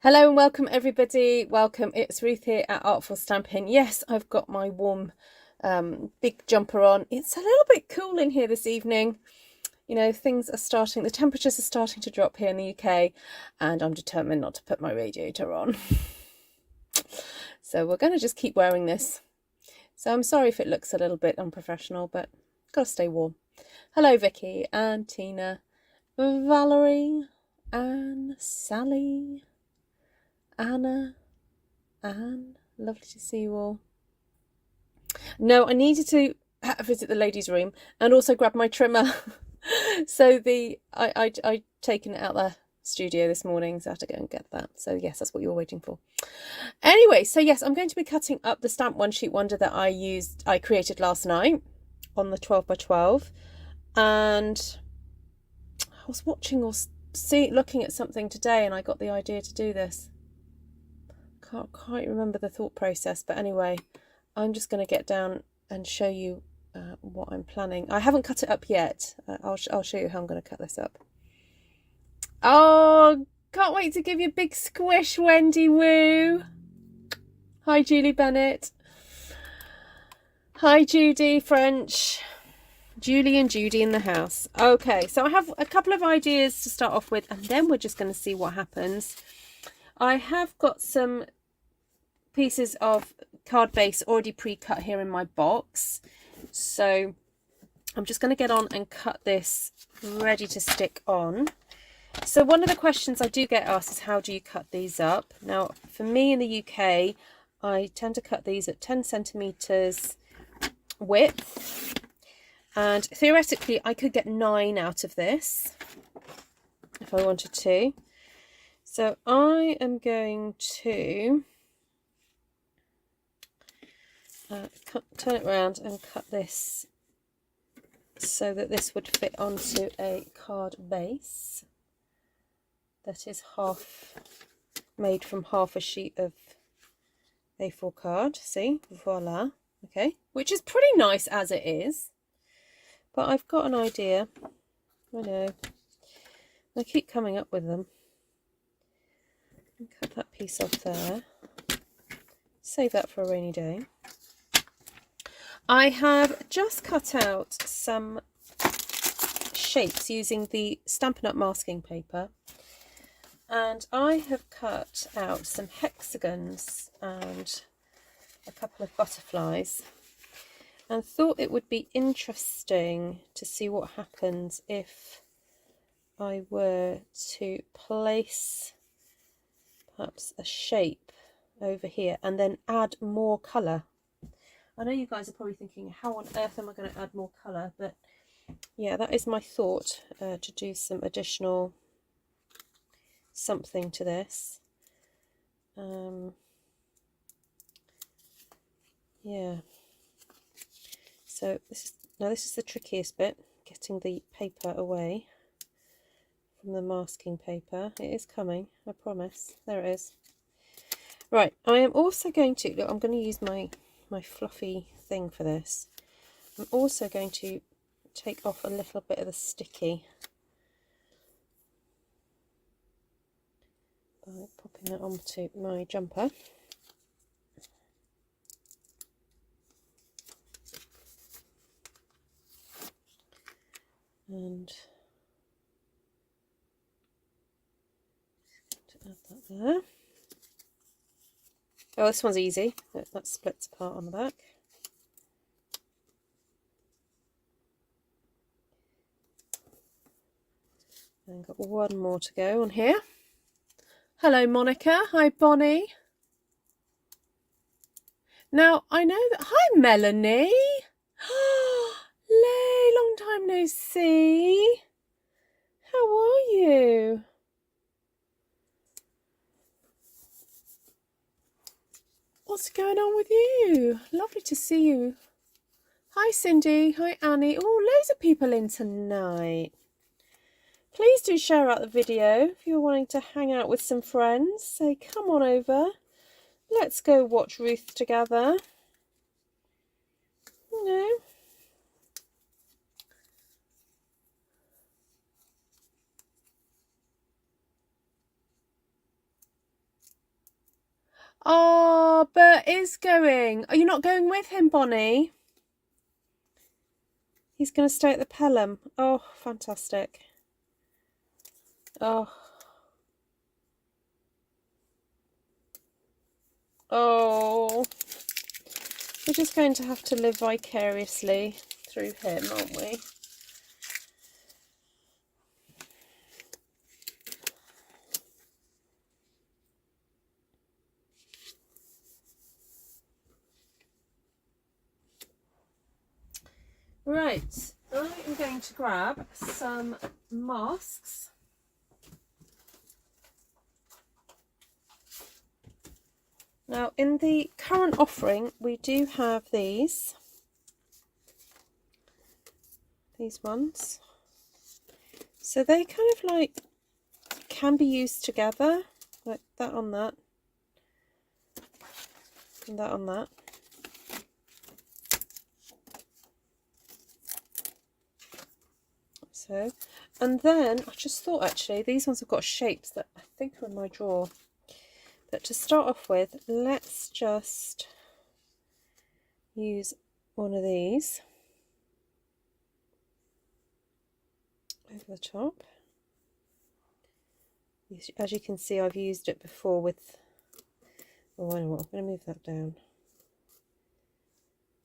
Hello and welcome everybody. Welcome. It's Ruth here at Artful Stampin. Yes, I've got my warm big jumper on. It's a little bit cool in here this evening. You know, the temperatures are starting to drop here in the UK, and I'm determined not to put my radiator on. So we're going to just keep wearing this. So I'm sorry if it looks a little bit unprofessional, but gotta stay warm. Hello Vicky and Tina, Valerie and Sally, Anna, Anne, lovely to see you all. No, I needed to visit the ladies' room and also grab my trimmer. So I taken it out the studio this morning, so I had to go and get that. So yes, that's what you were waiting for. Anyway, so yes, I'm going to be cutting up the Stamp One Sheet Wonder that I created last night on the 12 by 12, and I was watching or looking at something today, and I got the idea to do this. Can't quite remember the thought process, but anyway, I'm just going to get down and show you what I'm planning. I haven't cut it up yet. I'll show you how I'm going to cut this up. Oh, can't wait to give you a big squish, Wendy Woo. Hi, Julie Bennett. Hi, Judy French. Julie and Judy in the house. Okay, so I have a couple of ideas to start off with, and then we're just going to see what happens. I have got some pieces of card base already pre-cut here in my box, so I'm just going to get on and cut this ready to stick on. So one of the questions I do get asked is, how do you cut these up? Now for me in the UK, I tend to cut these at 10 centimeters width, and theoretically I could get 9 out of this if I wanted to. So I am going to turn it around and cut this so that this would fit onto a card base that is made from half a sheet of A4 card. See, voila. Okay, which is pretty nice as it is, but I've got an idea. I know, I keep coming up with them. Cut that piece off there, save that for a rainy day. I have just cut out some shapes using the Stampin' Up! Masking paper, and I have cut out some hexagons and a couple of butterflies, and thought it would be interesting to see what happens if I were to place perhaps a shape over here and then add more colour. I know you guys are probably thinking, how on earth am I going to add more colour? But yeah, that is my thought, to do some additional something to this. Yeah. So this is the trickiest bit, getting the paper away from the masking paper. It is coming, I promise. There it is. Right, I am also going to, look, I'm going to use my fluffy thing for this. I'm also going to take off a little bit of the sticky by popping that onto my jumper. And to add that there. Oh, this one's easy. That splits apart on the back. And got one more to go on here. Hello, Monica. Hi, Bonnie. Now, I know that... Hi, Melanie. Lay, long time no see. How are you? What's going on with you? Lovely to see you. Hi, Cindy. Hi, Annie. Oh, loads of people in tonight. Please do share out the video if you're wanting to hang out with some friends. Say, come on over. Let's go watch Ruth together. You know. Oh, Bert is going. Are you not going with him, Bonnie? He's going to stay at the Pelham. Oh, fantastic. Oh. Oh. We're just going to have to live vicariously through him, aren't we? Right, I am going to grab some masks. Now, in the current offering, we do have these ones. So they kind of like can be used together, like that on that, and that on that. So, and then I just thought actually these ones have got shapes that I think are in my drawer. But to start off with, let's just use one of these over the top. As you can see, I've used it before with, oh, I know what, I'm going to move that down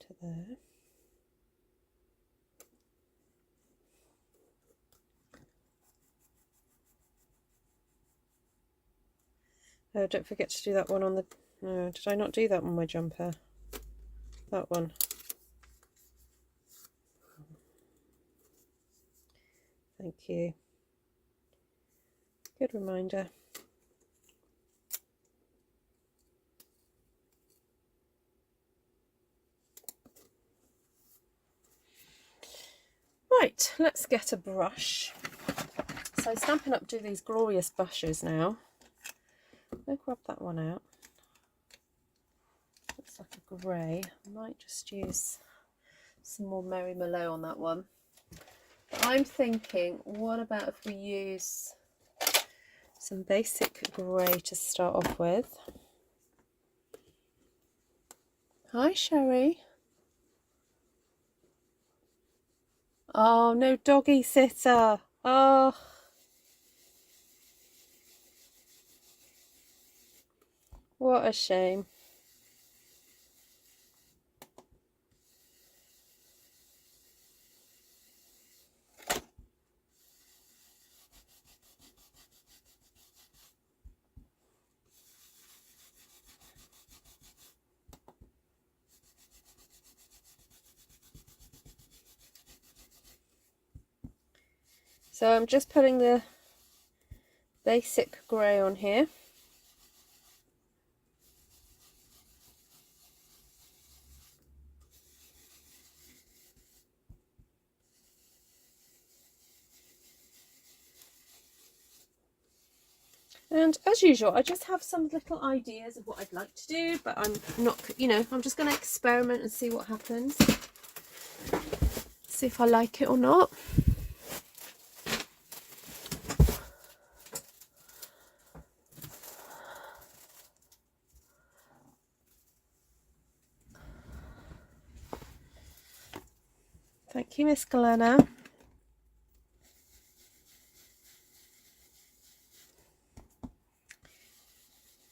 to there. Oh, don't forget to do that one on the, no, did I not do that on my jumper? That one. Thank you. Good reminder. Right, let's get a brush. So Stampin' Up! Do these glorious brushes now. I'll grab that one out. Looks like a grey. I might just use some more Merry Merlot on that one. But I'm thinking, what about if we use some basic grey to start off with? Hi, Sherry. Oh, no doggy sitter. Oh. What a shame. So I'm just putting the basic grey on here. And as usual, I just have some little ideas of what I'd like to do, but I'm not, you know, I'm just going to experiment and see what happens. See if I like it or not. Thank you, Miss Glenna.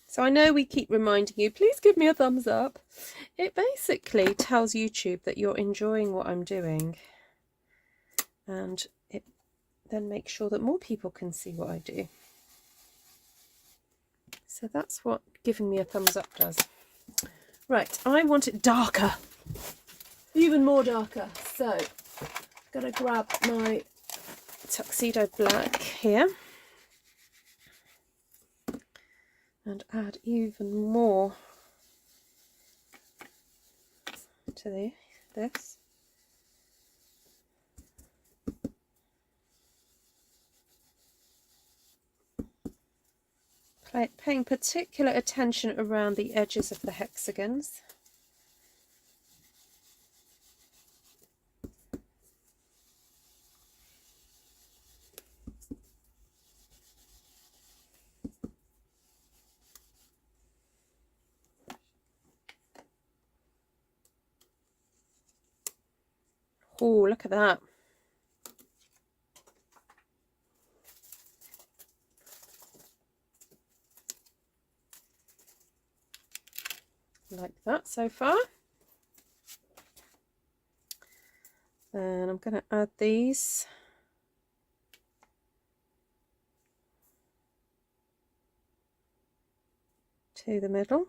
So I know we keep reminding you, please give me a thumbs up. It basically tells YouTube that you're enjoying what I'm doing. And it then makes sure that more people can see what I do. So that's what giving me a thumbs up does. Right, I want it darker. Even more darker. So I'm going to grab my tuxedo black here and add even more to this. Paying particular attention around the edges of the hexagons. Oh, look at that. Like that so far. Then I'm going to add these to the middle.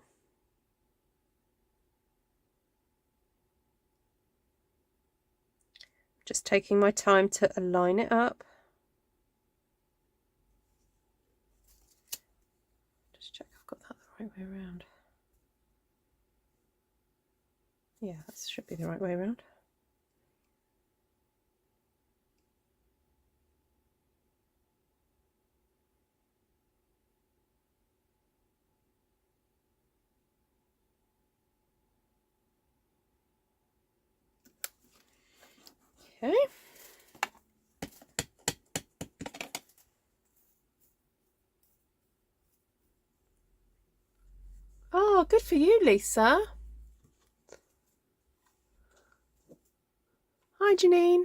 Just taking my time to align it up. Just check I've got that the right way around. Yeah, that should be the right way around. Okay. Oh, good for you, Lisa. Hi, Janine.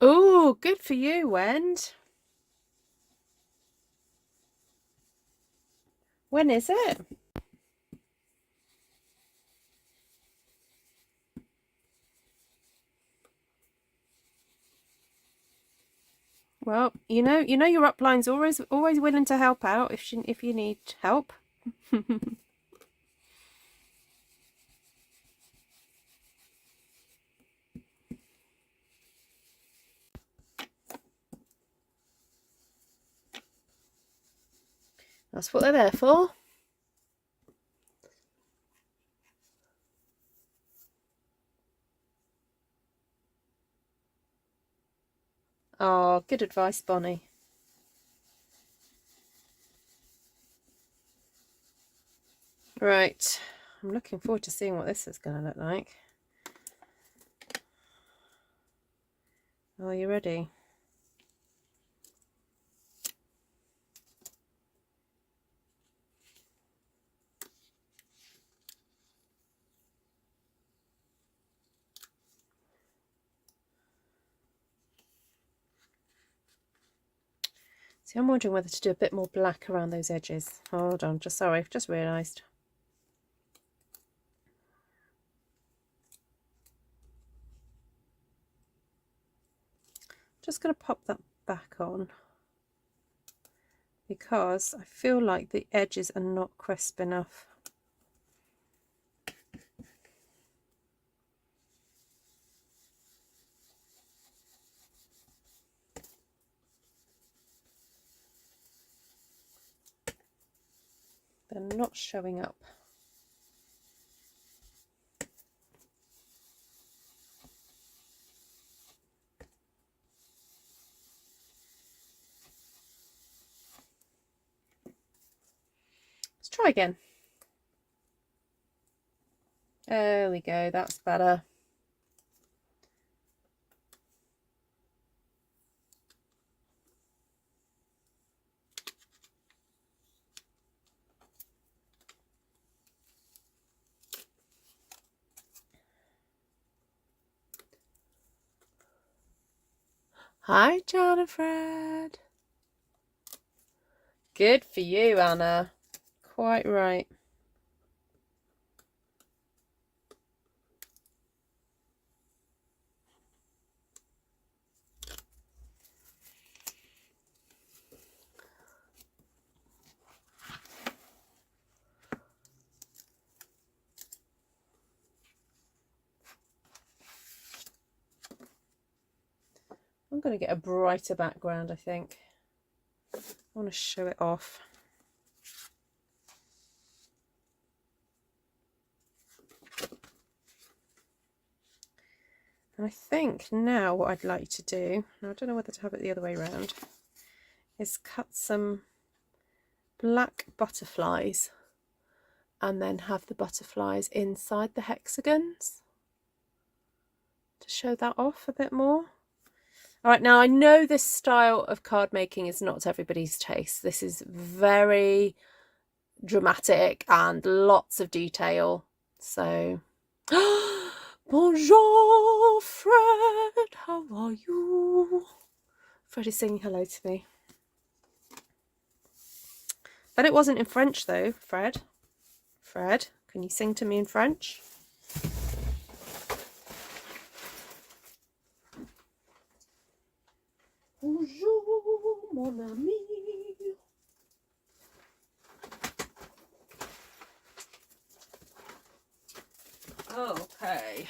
Oh, good for you, Wend. When is it? Well, you know your upline's always willing to help out if you need help. That's what they're there for. Oh, good advice, Bonnie. Right, I'm looking forward to seeing what this is going to look like. Are you ready? See, I'm wondering whether to do a bit more black around those edges. Hold on, sorry, I've just realised. Just going to pop that back on because I feel like the edges are not crisp enough. They're not showing up. Let's try again. There we go, that's better. Hi, John and Fred. Good for you, Anna. Quite right. I'm going to get a brighter background, I think. I want to show it off. And I think now what I'd like to do, now I don't know whether to have it the other way around, is cut some black butterflies and then have the butterflies inside the hexagons to show that off a bit more. All right, now I know this style of card making is not everybody's taste. This is very dramatic and lots of detail. So, bonjour, Fred, how are you? Fred is saying hello to me. But it wasn't in French though, Fred. Fred, can you sing to me in French? Bonjour, mon ami. Okay.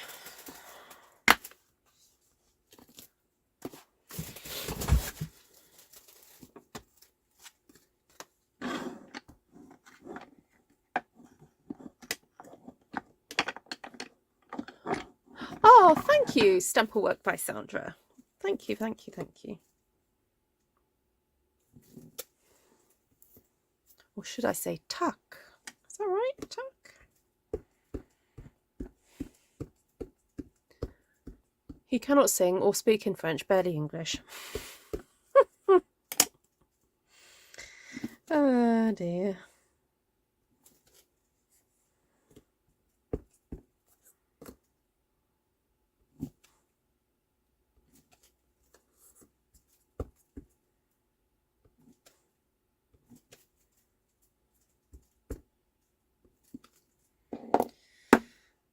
Oh, thank you, Stamper Work by Sandra. Thank you, thank you, thank you. Or should I say tuck? Is that right? Tuck? He cannot sing or speak in French, barely English. Oh dear.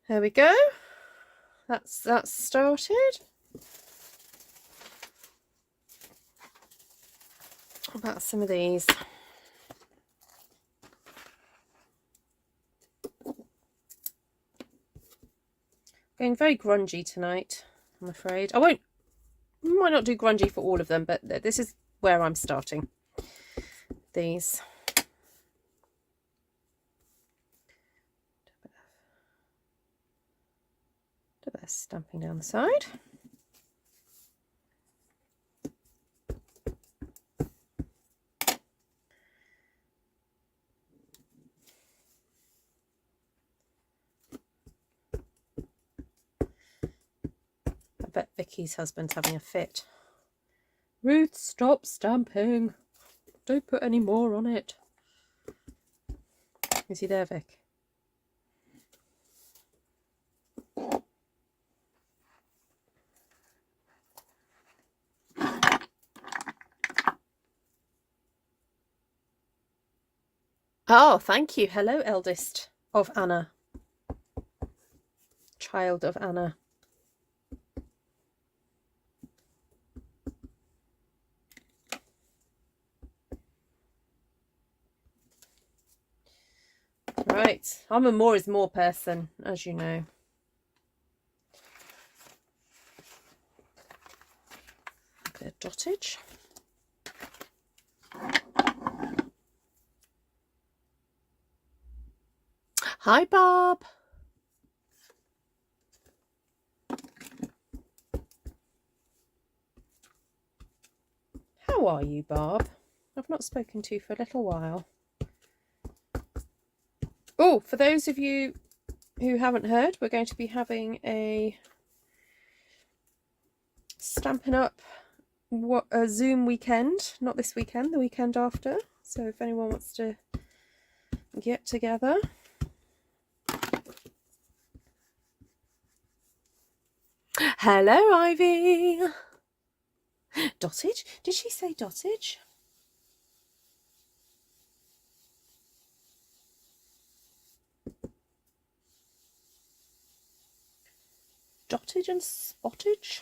There we go. That's started. What about some of these? Going very grungy tonight, I'm afraid. I might not do grungy for all of them, but this is where I'm starting. These. A bit of stamping down the side. I bet Vicky's husband's having a fit. Ruth, stop stamping. Don't put any more on it. Is he there, Vic? Oh, thank you. Hello, eldest of Anna. Child of Anna. Right, I'm a more is more person, as you know. A bit of dottage. Hi, Bob. How are you, Bob? I've not spoken to you for a little while. Oh, for those of you who haven't heard, we're going to be having a Stampin' Up! A Zoom weekend. Not this weekend, the weekend after. So if anyone wants to get together. Hello, Ivy. Dottage? Did she say dottage? Dottage and spottage?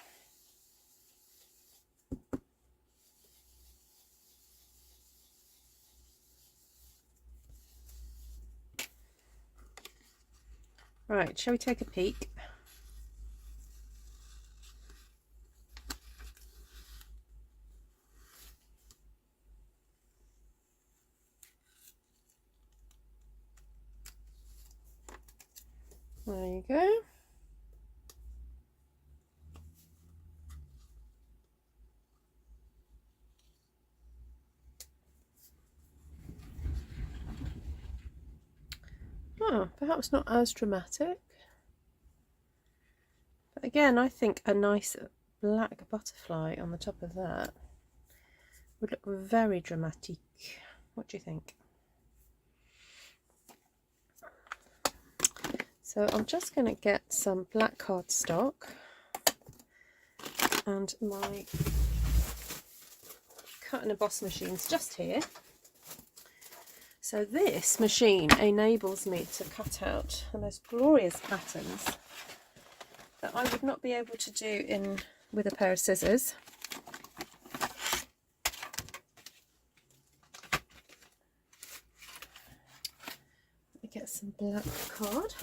Right, shall we take a peek? There you go. Oh, perhaps not as dramatic. But again, I think a nice black butterfly on the top of that would look very dramatic. What do you think? So I'm just going to get some black cardstock and my cut and emboss machine's just here. So this machine enables me to cut out the most glorious patterns that I would not be able to do with a pair of scissors. Let me get some black card.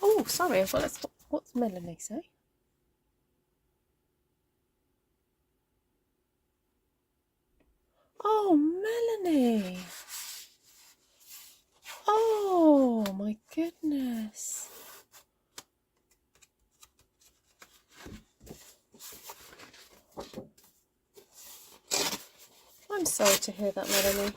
Oh, sorry, well, what's Melanie say? Oh, Melanie. Oh, my goodness. I'm sorry to hear that, Melanie.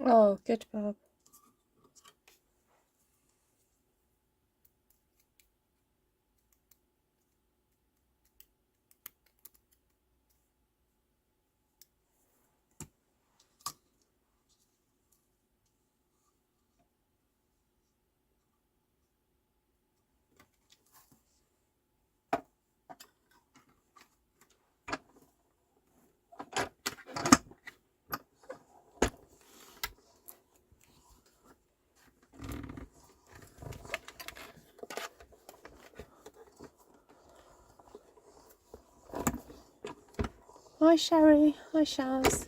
Oh, good, Bob. Hi, Sherry. Hi, Shaz.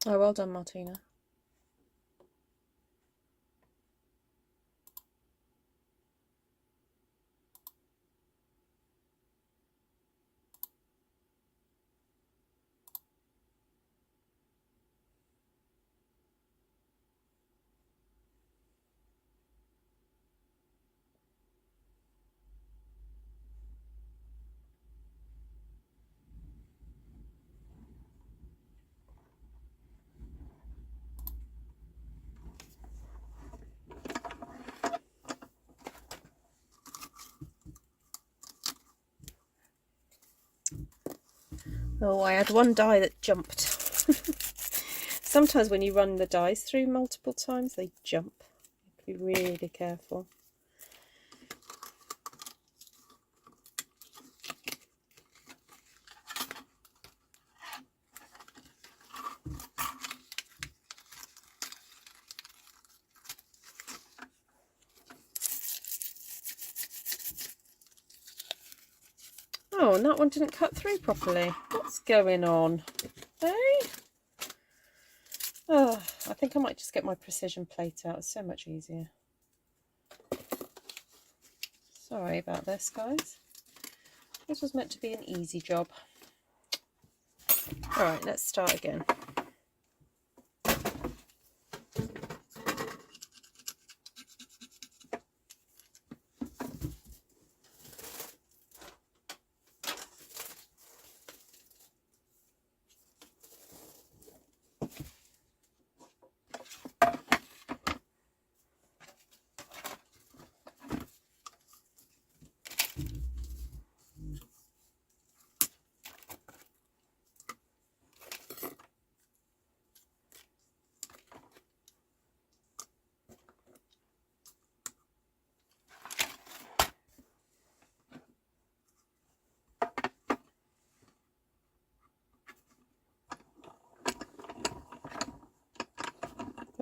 Oh, well done, Martina. Oh, I had one die that jumped. Sometimes when you run the dies through multiple times, they jump. You have to be really careful. Oh, and that one didn't cut through properly. What's going on? Eh? Oh, I think I might just get my precision plate out. It's so much easier. Sorry about this, guys. This was meant to be an easy job. Alright, let's start again.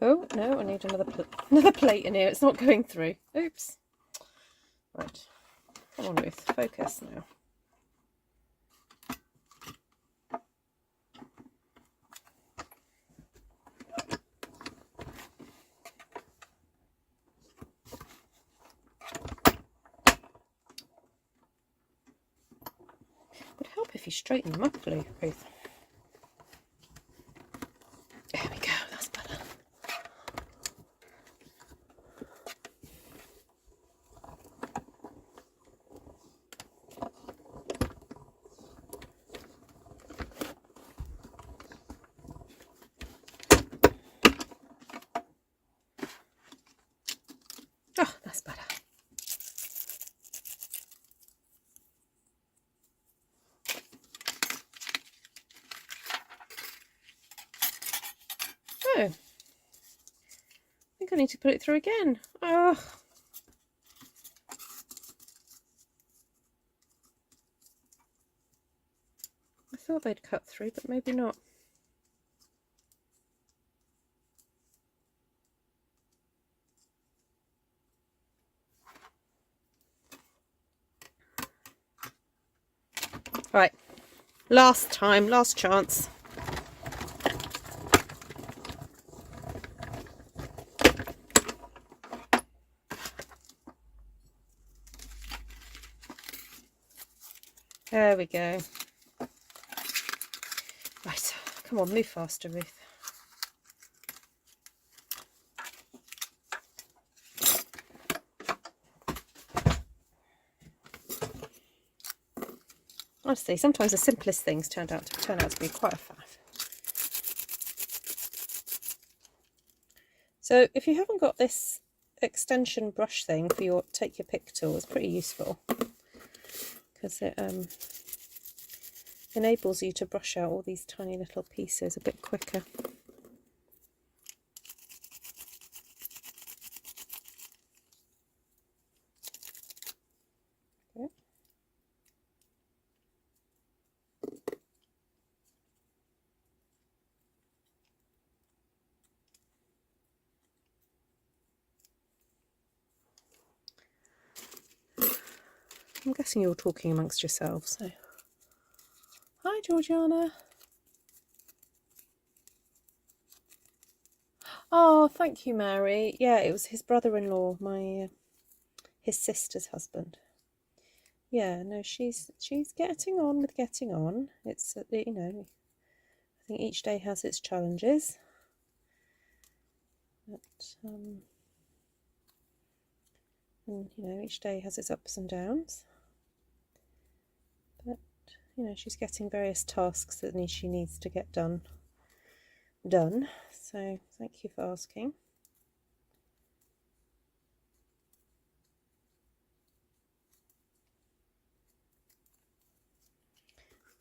Oh no, I need another plate in here. It's not going through. Oops. Right. Come on, Ruth. Focus now. Would help if you straighten them up, Ruth. There we go. That's better. Oh, that's better. Oh, I think I need to put it through again. Oh. I thought they'd cut through, but maybe not. Right, last time, last chance. There we go. Right, come on, move faster, Ruth. Honestly, sometimes the simplest things turn out to be quite a faff. So if you haven't got this extension brush thing for your take your pick tool, it's pretty useful because it enables you to brush out all these tiny little pieces a bit quicker. Okay. I'm guessing you're talking amongst yourselves. So, hi, Georgiana. Oh, thank you, Mary. Yeah, it was his brother-in-law, his sister's husband. Yeah, no, she's getting on with getting on. It's you know, I think each day has its challenges. But and, you know, each day has its ups and downs. But you know, she's getting various tasks that she needs to get done. So thank you for asking.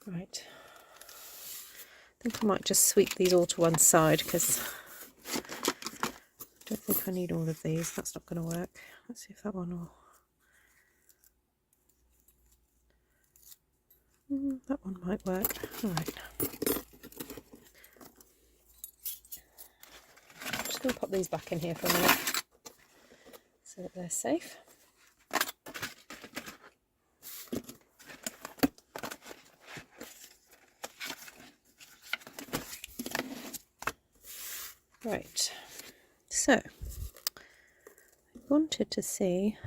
Right, I think I might just sweep these all to one side because I don't think I need all of these. That's not going to work. Let's see if that one will. That one might work. All right. Just going to pop these back in here for a minute so that they're safe. Right, so I wanted to see,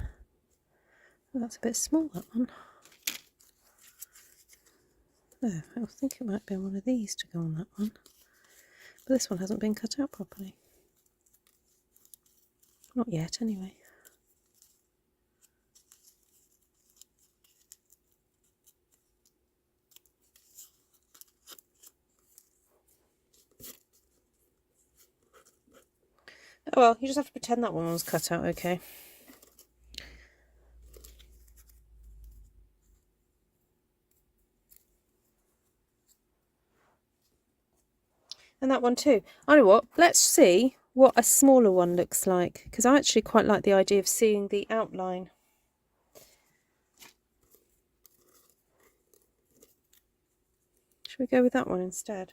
oh, that's a bit small, that one. Oh, I think it might be one of these to go on that one, but this one hasn't been cut out properly. Not yet, anyway. Oh well, you just have to pretend that one was cut out okay. And that one too. I know what, let's see what a smaller one looks like, because I actually quite like the idea of seeing the outline. Should we go with that one instead?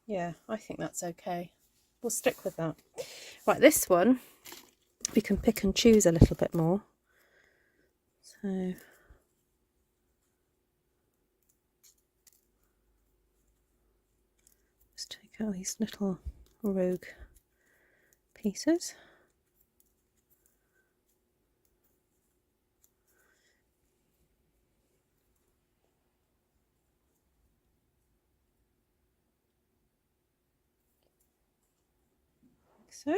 Yeah, I think that's okay. We'll stick with that. Right, this one we can pick and choose a little bit more. So just take out these little rogue pieces. Like so.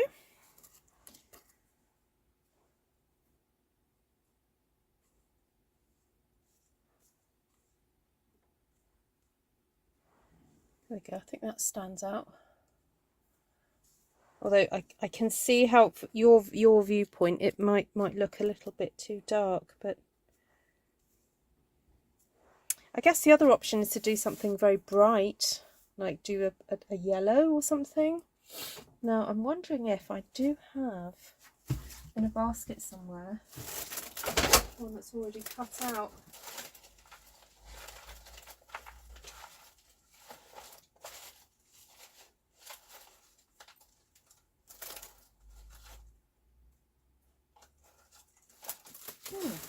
There we go, I think that stands out. Although I can see how your viewpoint it might look a little bit too dark, but I guess the other option is to do something very bright, like do a yellow or something. Now I'm wondering if I do have in a basket somewhere one that's already cut out.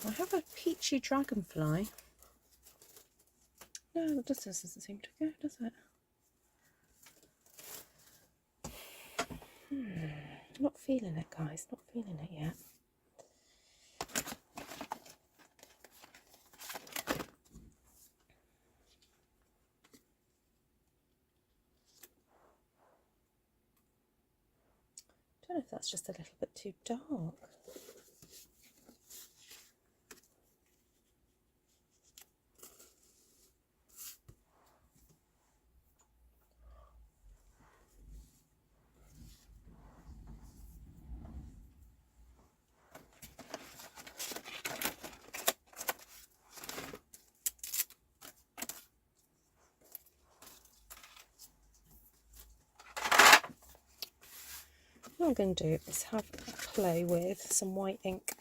I have a peachy dragonfly. No, this doesn't seem to go, does it? Not feeling it, guys. Not feeling it yet. I don't know if that's just a little bit too dark. What I'm going to do is have a play with some white ink.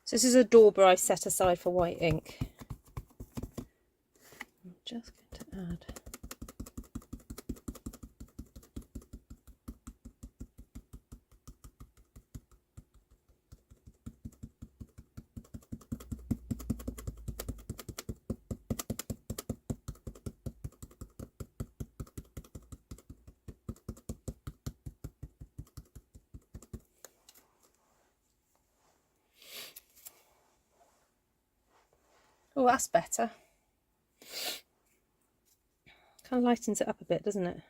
So this is a dauber I set aside for white ink. I'm just going to add oh, that's better. Kind of lightens it up a bit, doesn't it?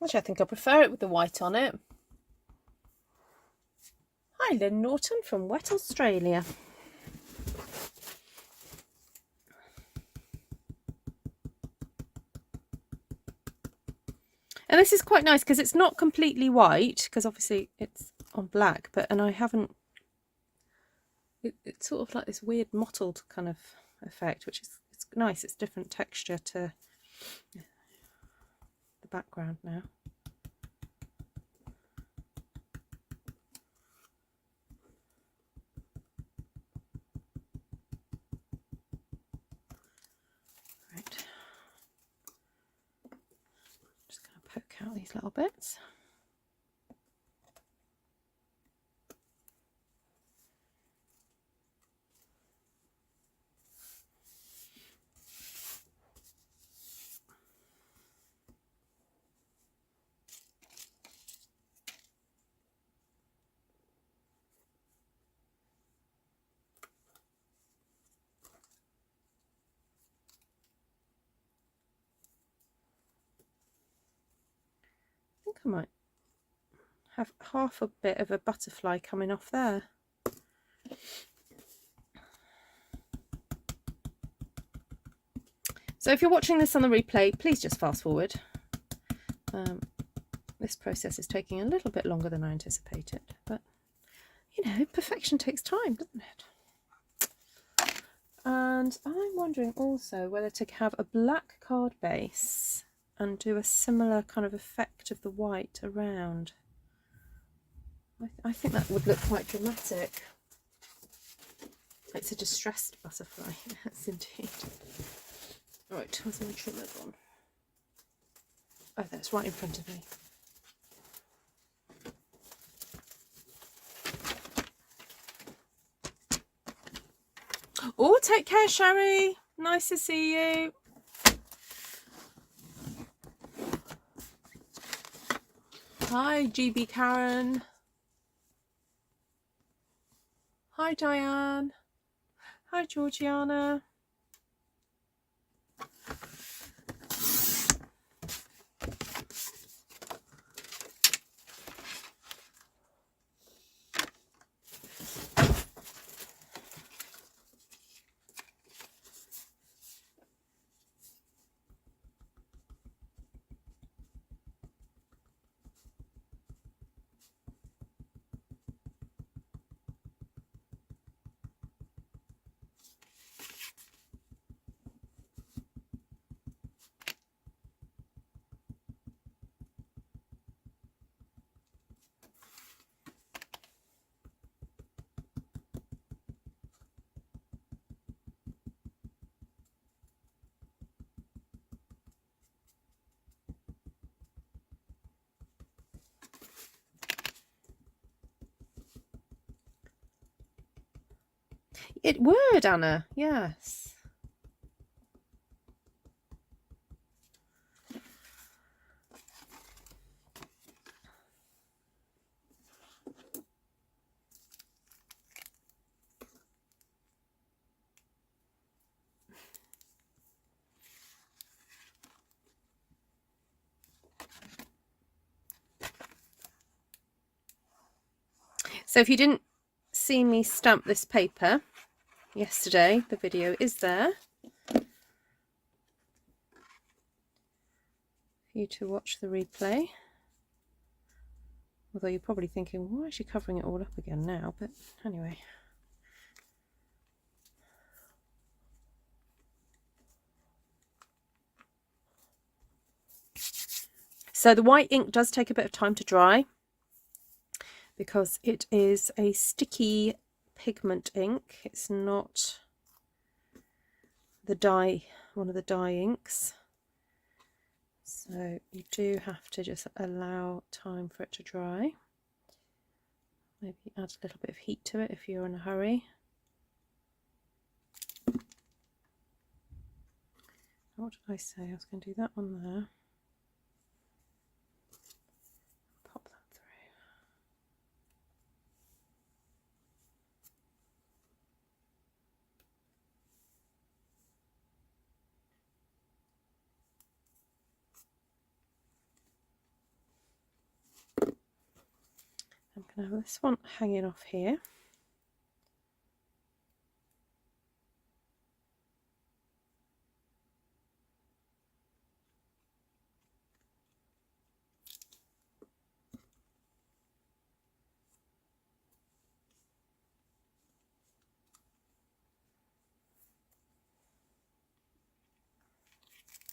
Actually, I think I prefer it with the white on it. Hi, Lynn Norton from Wet Australia. And this is quite nice because it's not completely white, because obviously it's on black, but and I haven't. It's sort of like this weird mottled kind of effect, which is it's nice. It's different texture to the background now. Right. Just going to poke out these little bits. think I might have half a bit of a butterfly coming off there. So if you're watching this on the replay, please just fast forward. This process is taking a little bit longer than I anticipated, but you know, perfection takes time, doesn't it? And I'm wondering also whether to have a black card base and do a similar kind of effect of the white around. I think that would look quite dramatic. It's a distressed butterfly, yes indeed. Right, where's my trimmer gone? Oh, that's right in front of me. Oh, take care, Sherry. Nice to see you. Hi, GB Karen. Hi, Diane. Hi, Georgiana. It would, Anna, yes. So if you didn't see me stamp this paper yesterday, the video is there for you to watch the replay. Although you're probably thinking, why is she covering it all up again now? But anyway. So the white ink does take a bit of time to dry because it is a sticky pigment ink. It's not the dye, one of the dye inks. So you do have to just allow time for it to dry. Maybe add a little bit of heat to it if you're in a hurry. What did I say? I was going to do that one there. Pop that through. I'm going to have this one hanging off here.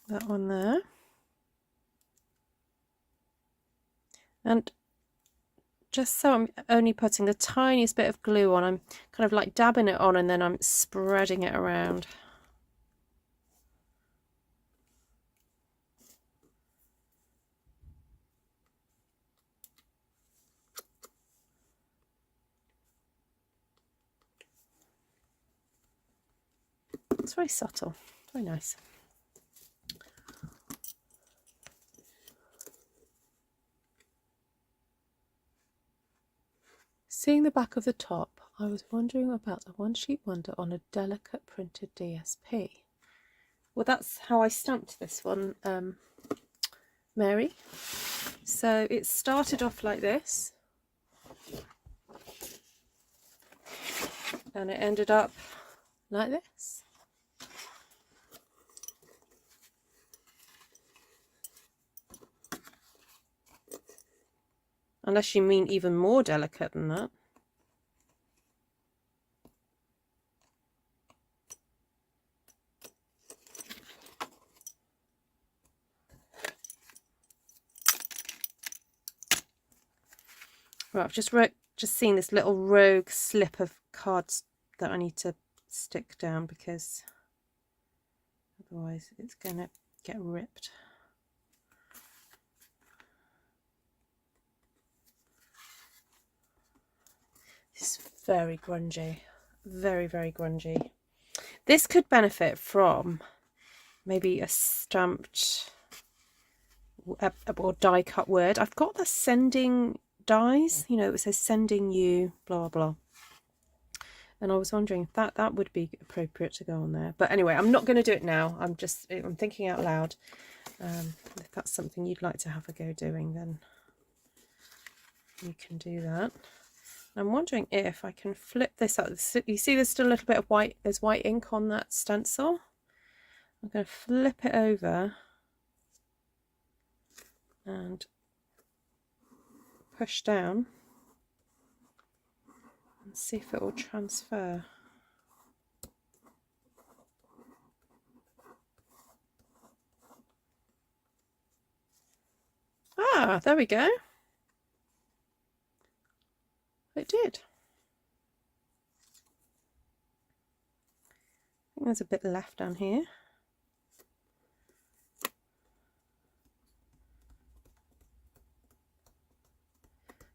That one there. And just so I'm only putting the tiniest bit of glue on, I'm kind of like dabbing it on and then I'm spreading it around. It's very subtle, very nice. Seeing the back of the top, I was wondering about a one sheet wonder on a delicate printed DSP. Well, that's how I stamped this one, Mary. So it started off like this, and it ended up like this. Unless you mean even more delicate than that. Right, I've just seen this little rogue slip of cards that I need to stick down, because otherwise it's going to get ripped. This is very grungy, very, very grungy. This could benefit from maybe a stamped or die cut word. I've got the sending dies, you know, it says sending you blah blah, and I was wondering if that would be appropriate to go on there. But anyway, I'm not going to do it now. I'm thinking out loud. If that's something you'd like to have a go doing, then you can do that. I'm wondering if I can flip this up. You see there's still a little bit of white, there's white ink on that stencil. I'm going to flip it over and push down and see if it will transfer. Ah, there we go. It did. I think there's a bit left down here.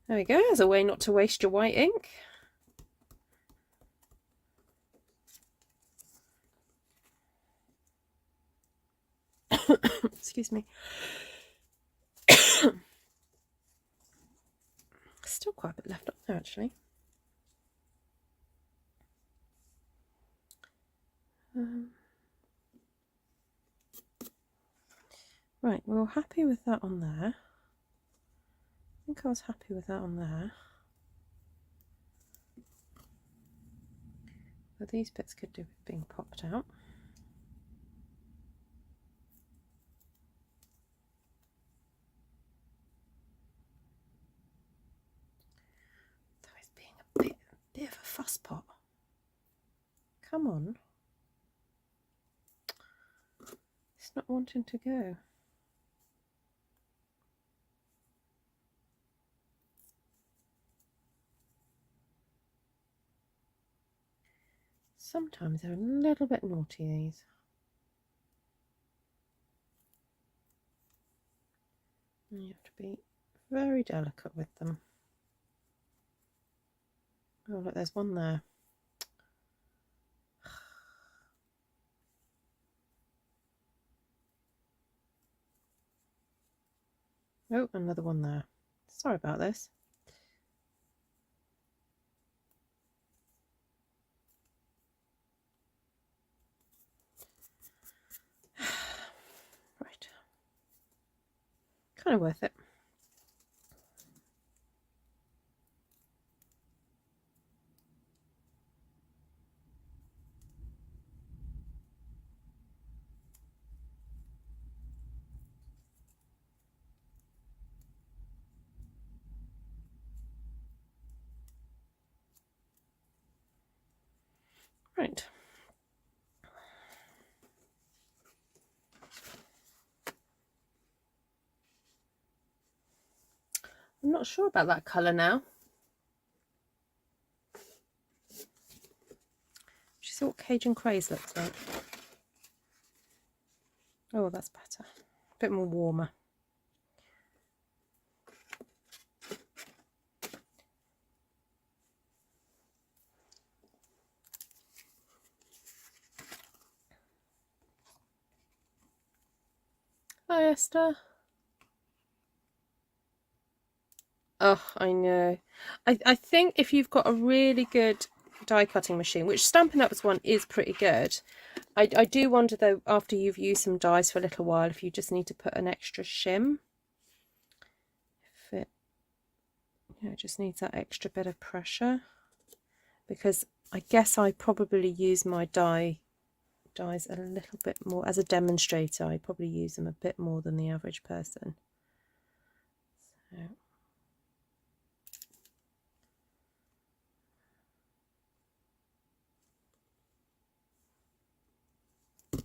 There we go, as a way not to waste your white ink. Excuse me. Still quite a bit left on there, actually. Right, we were happy with that on there. I think I was happy with that on there. But these bits could do with being popped out. Though it's being a bit of a fuss pot. Come on. It's not wanting to go. Sometimes they're a little bit naughty, these. And you have to be very delicate with them. Oh, look, there's one there. Oh, another one there. Sorry about this. Right. Kind of worth it. Right. I'm not sure about that colour now. She saw what Cajun Craze looks like. Oh, that's better. A bit more warmer. Hi, Esther. Oh, I know. I think if you've got a really good die cutting machine, which Stampin' Up's one is pretty good, I do wonder though, after you've used some dies for a little while, if you just need to put an extra shim. it, you know, it just needs that extra bit of pressure, because I guess I probably use my dies a little bit more as a demonstrator. I probably use them a bit more than the average person. So. Oh,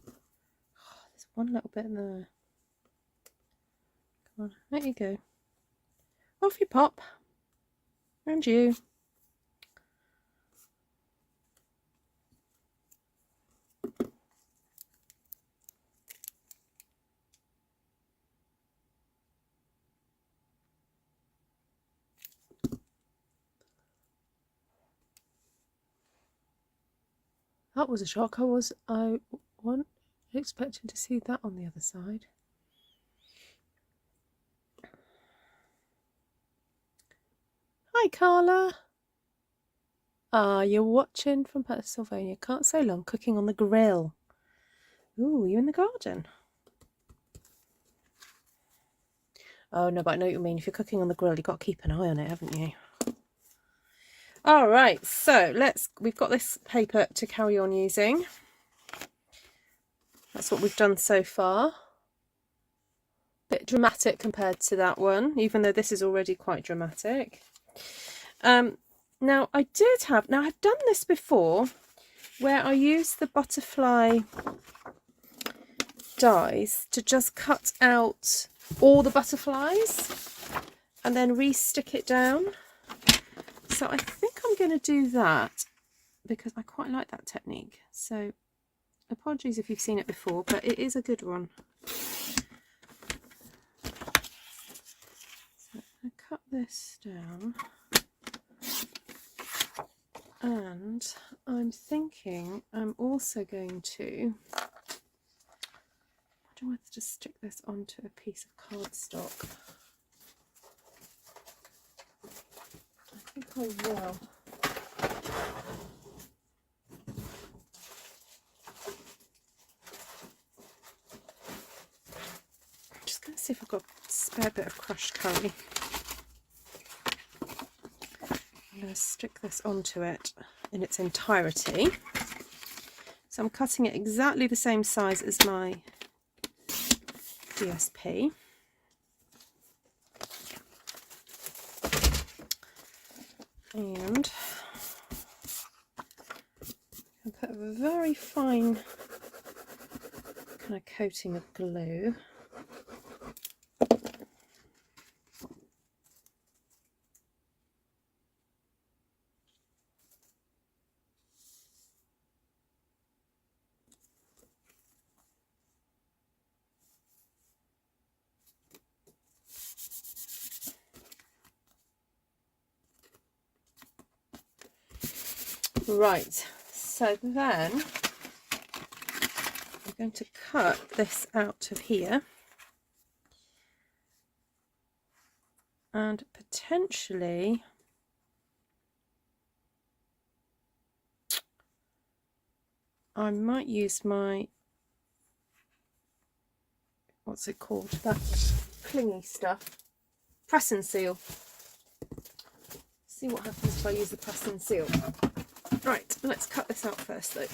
there's one little bit in there. Come on, there you go. Off you pop. And you. That was a shock. I wasn't expecting to see that on the other side. Hi, Carla. Ah, you're watching from Pennsylvania. Can't say long. Cooking on the grill. Ooh, you in the garden? Oh, no, but I know what you mean. If you're cooking on the grill, you've got to keep an eye on it, haven't you? All right, so we've got this paper to carry on using. That's what we've done so far. Bit dramatic compared to that one, even though this is already quite dramatic. Now I've done this before, where I use the butterfly dies to just cut out all the butterflies and then re-stick it down. So I think I'm going to do that because I quite like that technique. So apologies if you've seen it before, but it is a good one. So I cut this down, and I'm thinking I'm also going to, I don't know whether to stick this onto a piece of cardstock. I think I will. I'm just going to see if I've got a spare bit of crushed curry. I'm going to stick this onto it in its entirety. So I'm cutting it exactly the same size as my DSP. And I'll put a very fine kind of coating of glue. Right, so then I'm going to cut this out of here and potentially I might use my, what's it called, that clingy stuff, press and seal. See what happens if I use the press and seal. Right, let's cut this out first though.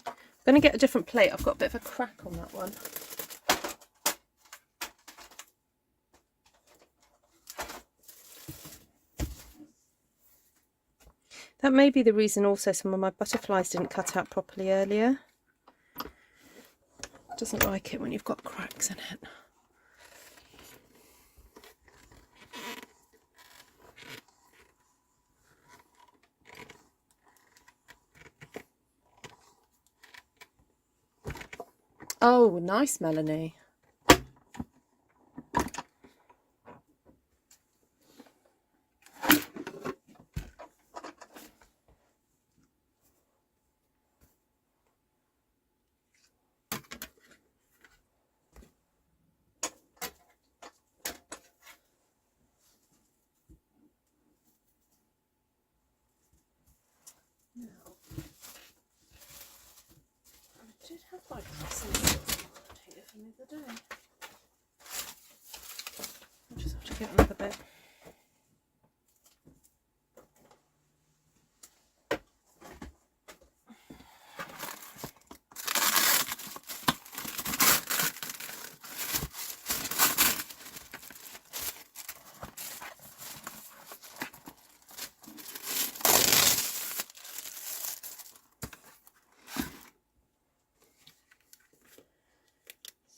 I'm going to get a different plate. I've got a bit of a crack on that one. That may be the reason also some of my butterflies didn't cut out properly earlier. It doesn't like it when you've got cracks in it. Oh, nice, Melanie. quite nice. I'll take it for another day. I'll just have to get another bit.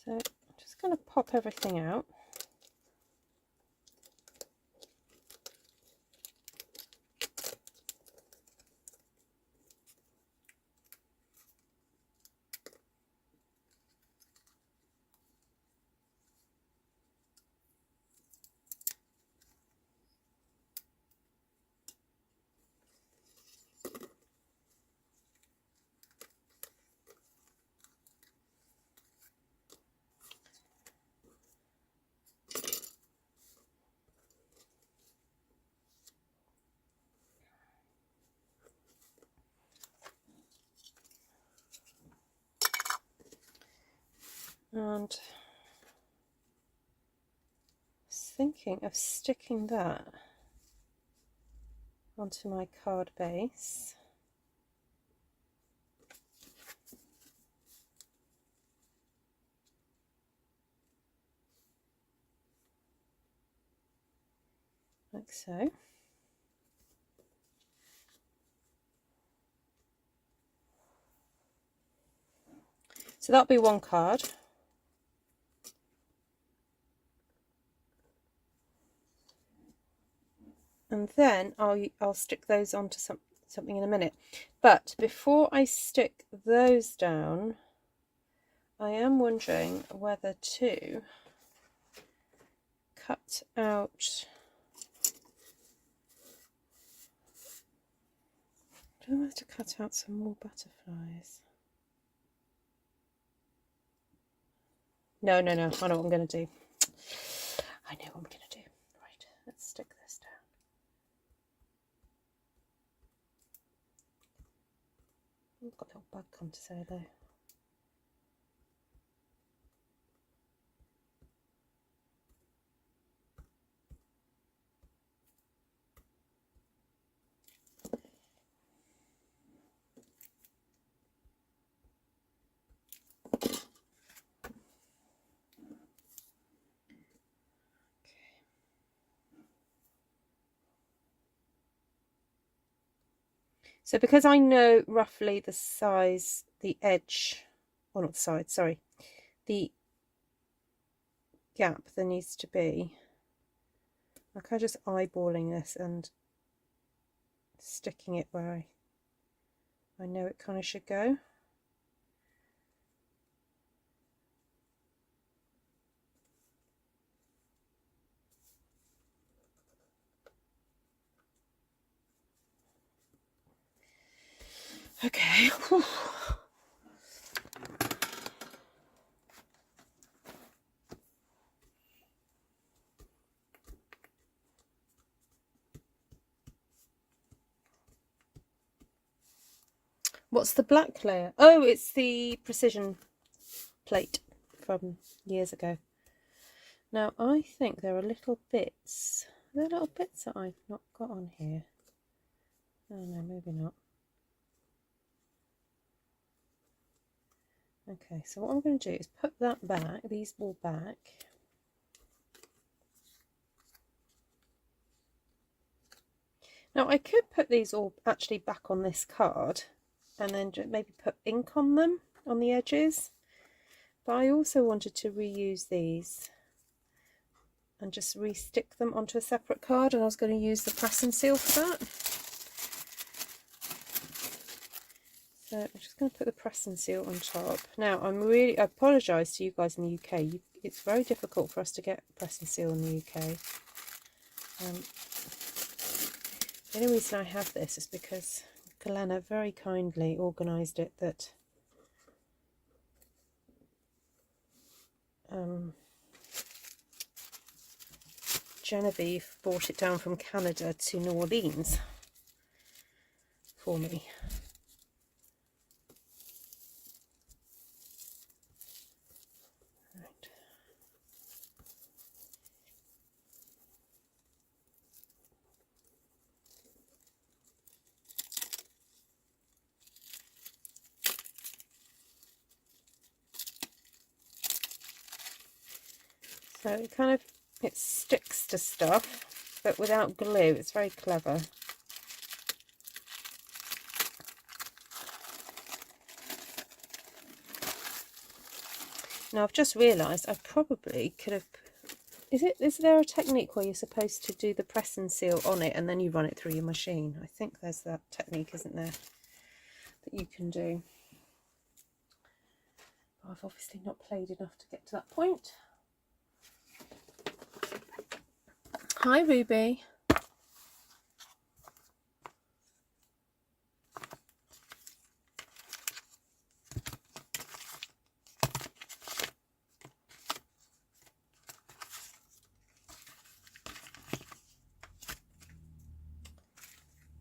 So I'm just going to pop everything out. And I was thinking of sticking that onto my card base. Like so. So that'll be one card. And then I'll stick those onto something in a minute. But before I stick those down, I am wondering whether to cut out. I don't know whether to cut out some more butterflies. No. I know what I'm going to do. I know what I'm going to do. Right, let's stick this down. I've got a little bug come to say though. So because I know roughly the size, the edge, or not the side, sorry, the gap there needs to be, I'm kind of just eyeballing this and sticking it where I know it kind of should go. Okay. Whew. What's the black layer? Oh, it's the precision plate from years ago. Now I think there are little bits. There are little bits that I've not got on here. Oh no, maybe not. Okay, so what I'm going to do is put that back, these all back. Now I could put these all actually back on this card and then maybe put ink on them on the edges, but I also wanted to reuse these and just re-stick them onto a separate card, and I was going to use the press and seal for that. So I'm just going to put the press and seal on top. Now I apologise to you guys in the UK. It's very difficult for us to get press and seal in the UK. The only reason I have this is because Glenna very kindly organised it that Genevieve brought it down from Canada to New Orleans for me. So it sticks to stuff, but without glue. It's very clever. Now I've just realised I probably could have... Is there a technique where you're supposed to do the press and seal on it and then you run it through your machine? I think there's that technique, isn't there, that you can do. But I've obviously not played enough to get to that point. Hi, Ruby.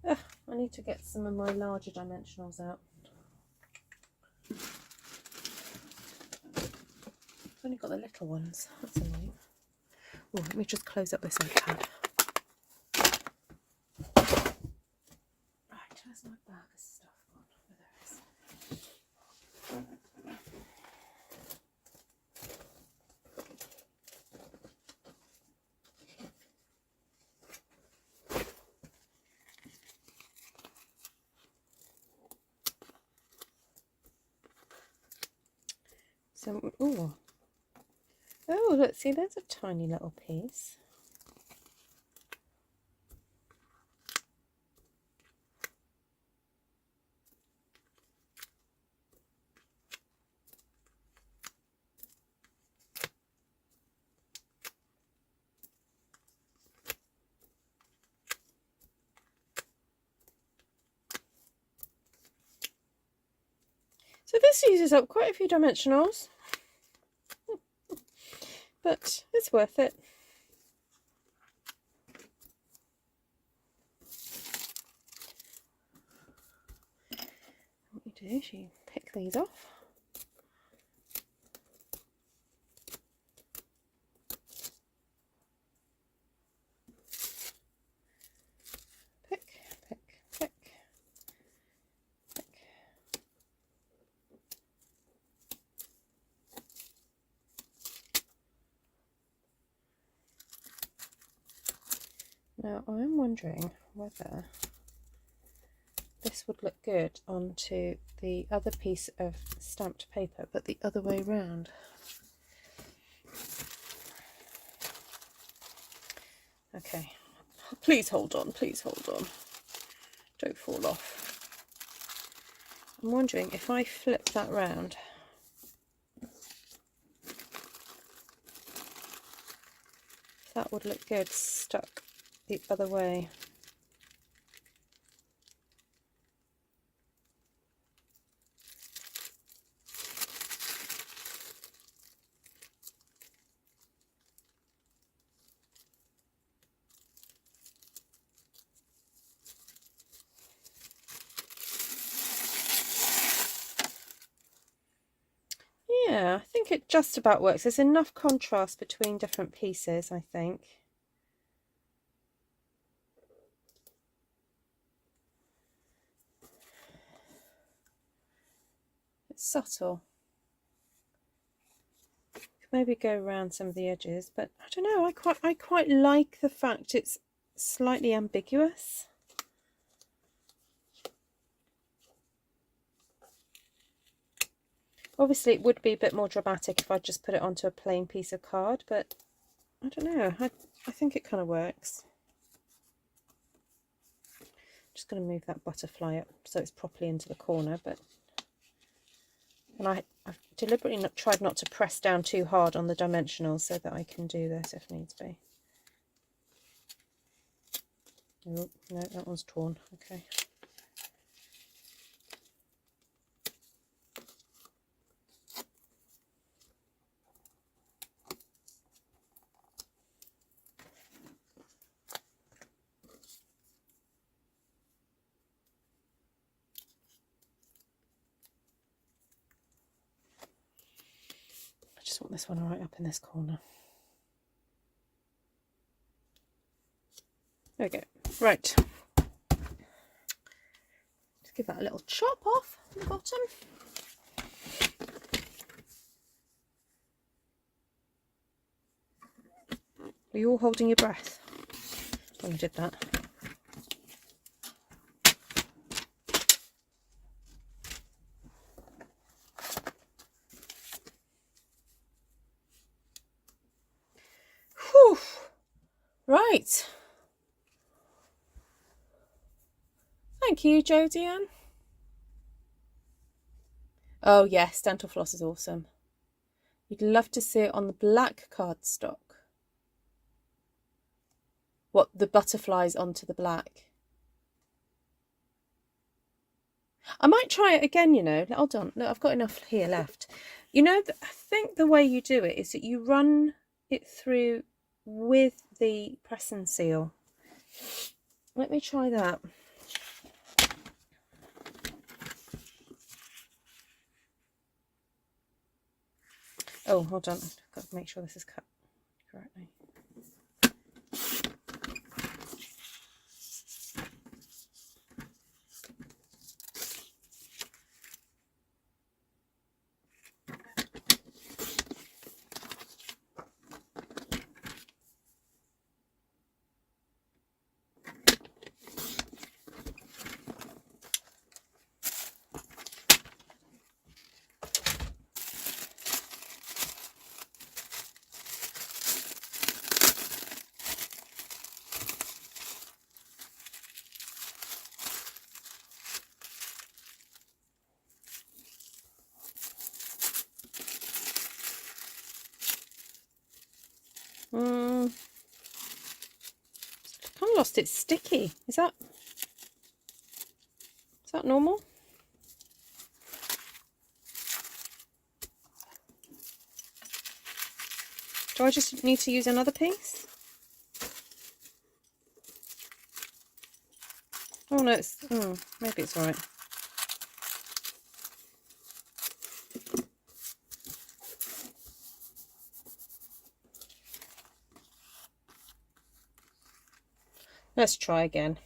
I need to get some of my larger dimensionals out. I've only got the little ones. That's annoying. Oh, let me just close up this iPad. Right, where's my bag of stuff gone? Oh, there it is. So, oh, look, see, there's a tiny little piece. So this uses up quite a few dimensionals, but it's worth it. What you do is you pick these off. Pick, pick, pick, pick. Now I'm wondering whether this would look good onto the other piece of stamped paper, but the other way round. Okay, please hold on, please hold on. Don't fall off. I'm wondering if I flip that round. If that would look good stuck the other way. Yeah, I think it just about works. There's enough contrast between different pieces, I think. It's subtle. Could maybe go around some of the edges, but I don't know, I quite like the fact it's slightly ambiguous. Obviously it would be a bit more dramatic if I just put it onto a plain piece of card, but I don't know, I think it kind of works. Just going to move that butterfly up so it's properly into the corner, and I've deliberately tried not to press down too hard on the dimensionals so that I can do this if needs be. Oh, no, that one's torn. Okay. I just want this one right up in this corner. There we go. Right. Just give that a little chop off the bottom. Were you all holding your breath when you did that? Whew. Right. Thank you, Jodie Ann. Oh yes, dental floss is awesome. You'd love to see it on the black cardstock. What, the butterflies onto the black? I might try it again, you know. Hold on, look, I've got enough here left. You know, I think the way you do it is that you run it through with the press and seal. Let me try that. Oh, hold on, I've got to make sure this is cut correctly. Kind of lost it sticky. Is that normal? Do I just need to use another piece? Oh no, it's maybe it's all right. Let's try again.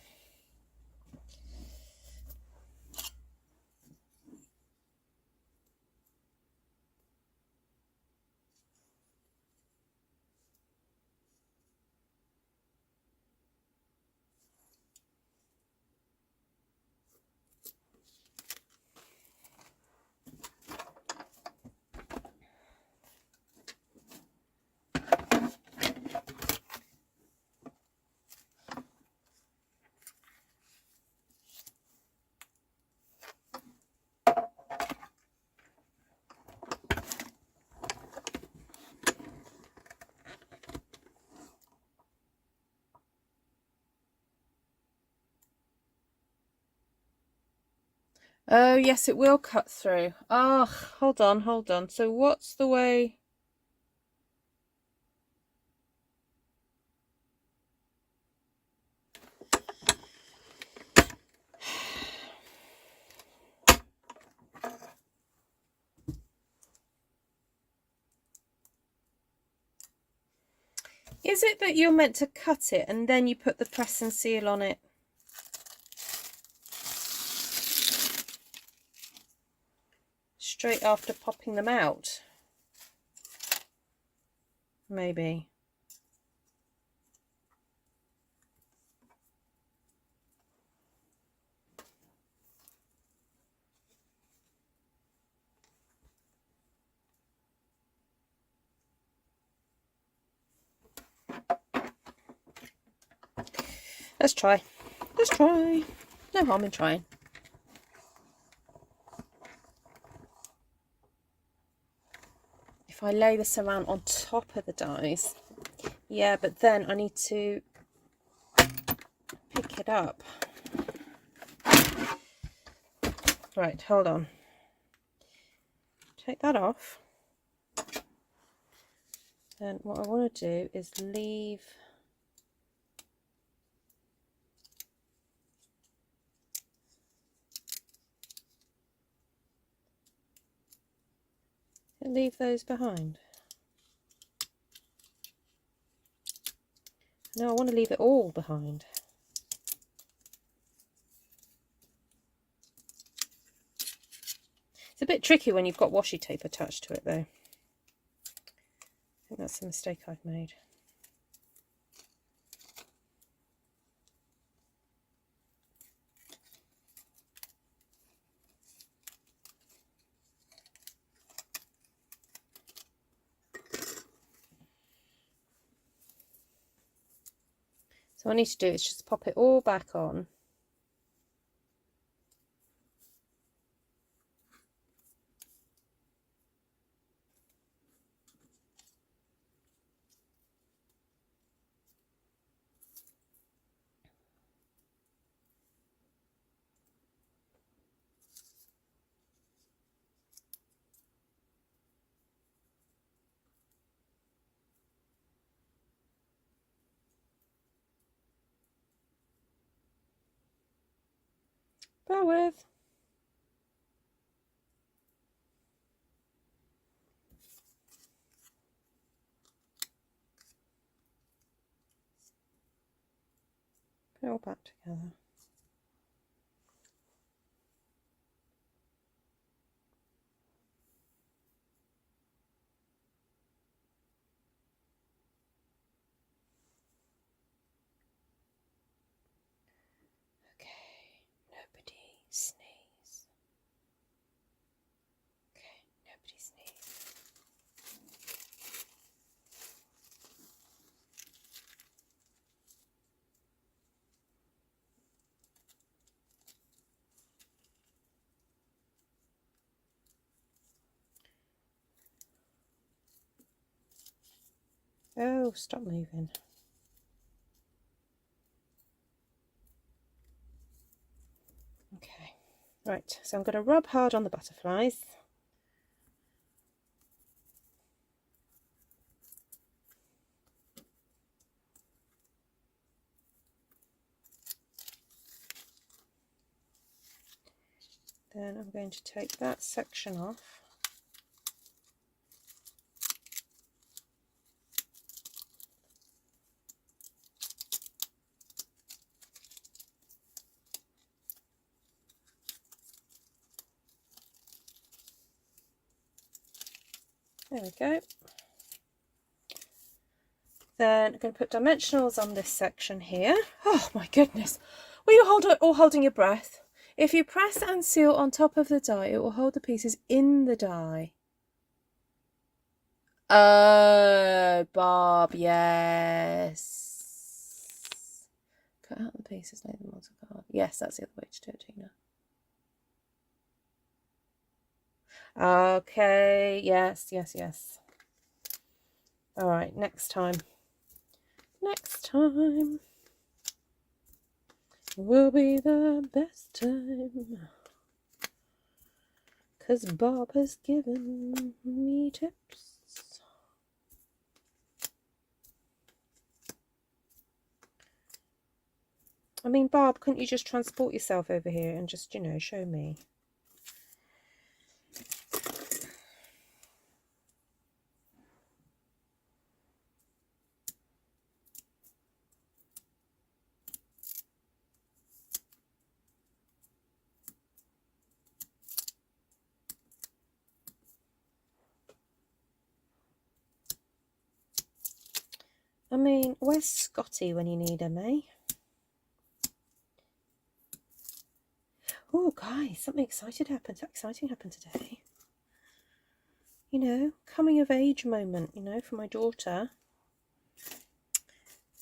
Oh, yes, it will cut through. Oh, hold on. So what's the way? Is it that you're meant to cut it and then you put the press and seal on it? Straight after popping them out? Maybe. Let's try. No harm in trying. If I lay this around on top of the dies, yeah, but then I need to pick it up. Right, hold on. Take that off. Then what I want to do is leave those behind. No, I want to leave it all behind. It's a bit tricky when you've got washi tape attached to it though. I think that's the mistake I've made. What I need to do is just pop it all back on. Bear with. Put it all back together. Okay, nobody sneeze. Okay, nobody sneeze. Oh, stop moving. Okay, right, so I'm going to rub hard on the butterflies. Then I'm going to take that section off. There we go. Then I'm going to put dimensionals on this section here. Oh my goodness. Will you hold it all holding your breath? If you press and seal on top of the die, it will hold the pieces in the die. Oh, Bob, yes. Cut out the pieces, lay them onto card. Yes, that's the other way to do it, Tina. Okay, yes. All right, next time will be the best time, 'cause Bob has given me tips. I mean, Bob, couldn't you just transport yourself over here and just, you know, show me? I mean, where's Scotty when you need him, eh? Oh, guys, something exciting happened today. You know, coming of age moment, you know, for my daughter.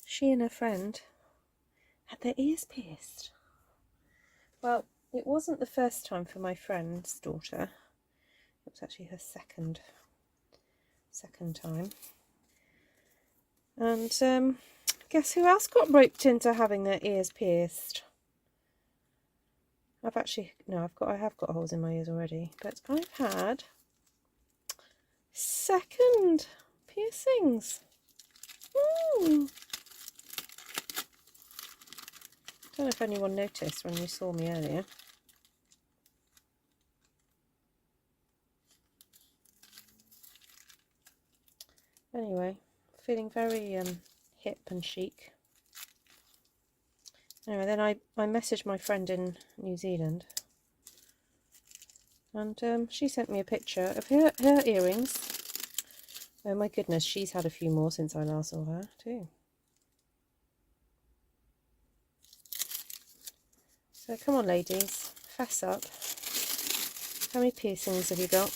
She and her friend had their ears pierced. Well, it wasn't the first time for my friend's daughter. It was actually her second time. And guess who else got roped into having their ears pierced? I have got holes in my ears already, but I've had second piercings. Don't know if anyone noticed when you saw me earlier. Anyway, feeling very hip and chic. Anyway, then I messaged my friend in New Zealand, and she sent me a picture of her earrings. Oh my goodness, she's had a few more since I last saw her too. So come on, ladies, fess up. How many piercings have you got?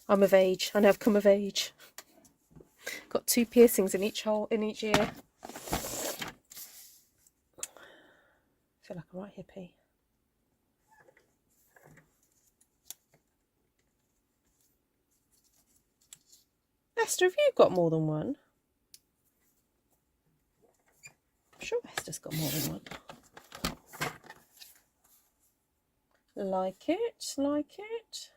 I'm of age. I know I've come of age. Got 2 piercings in each hole, in each ear. I feel like a right hippie. Esther, have you got more than one? I'm sure Esther's got more than one. Like it, like it.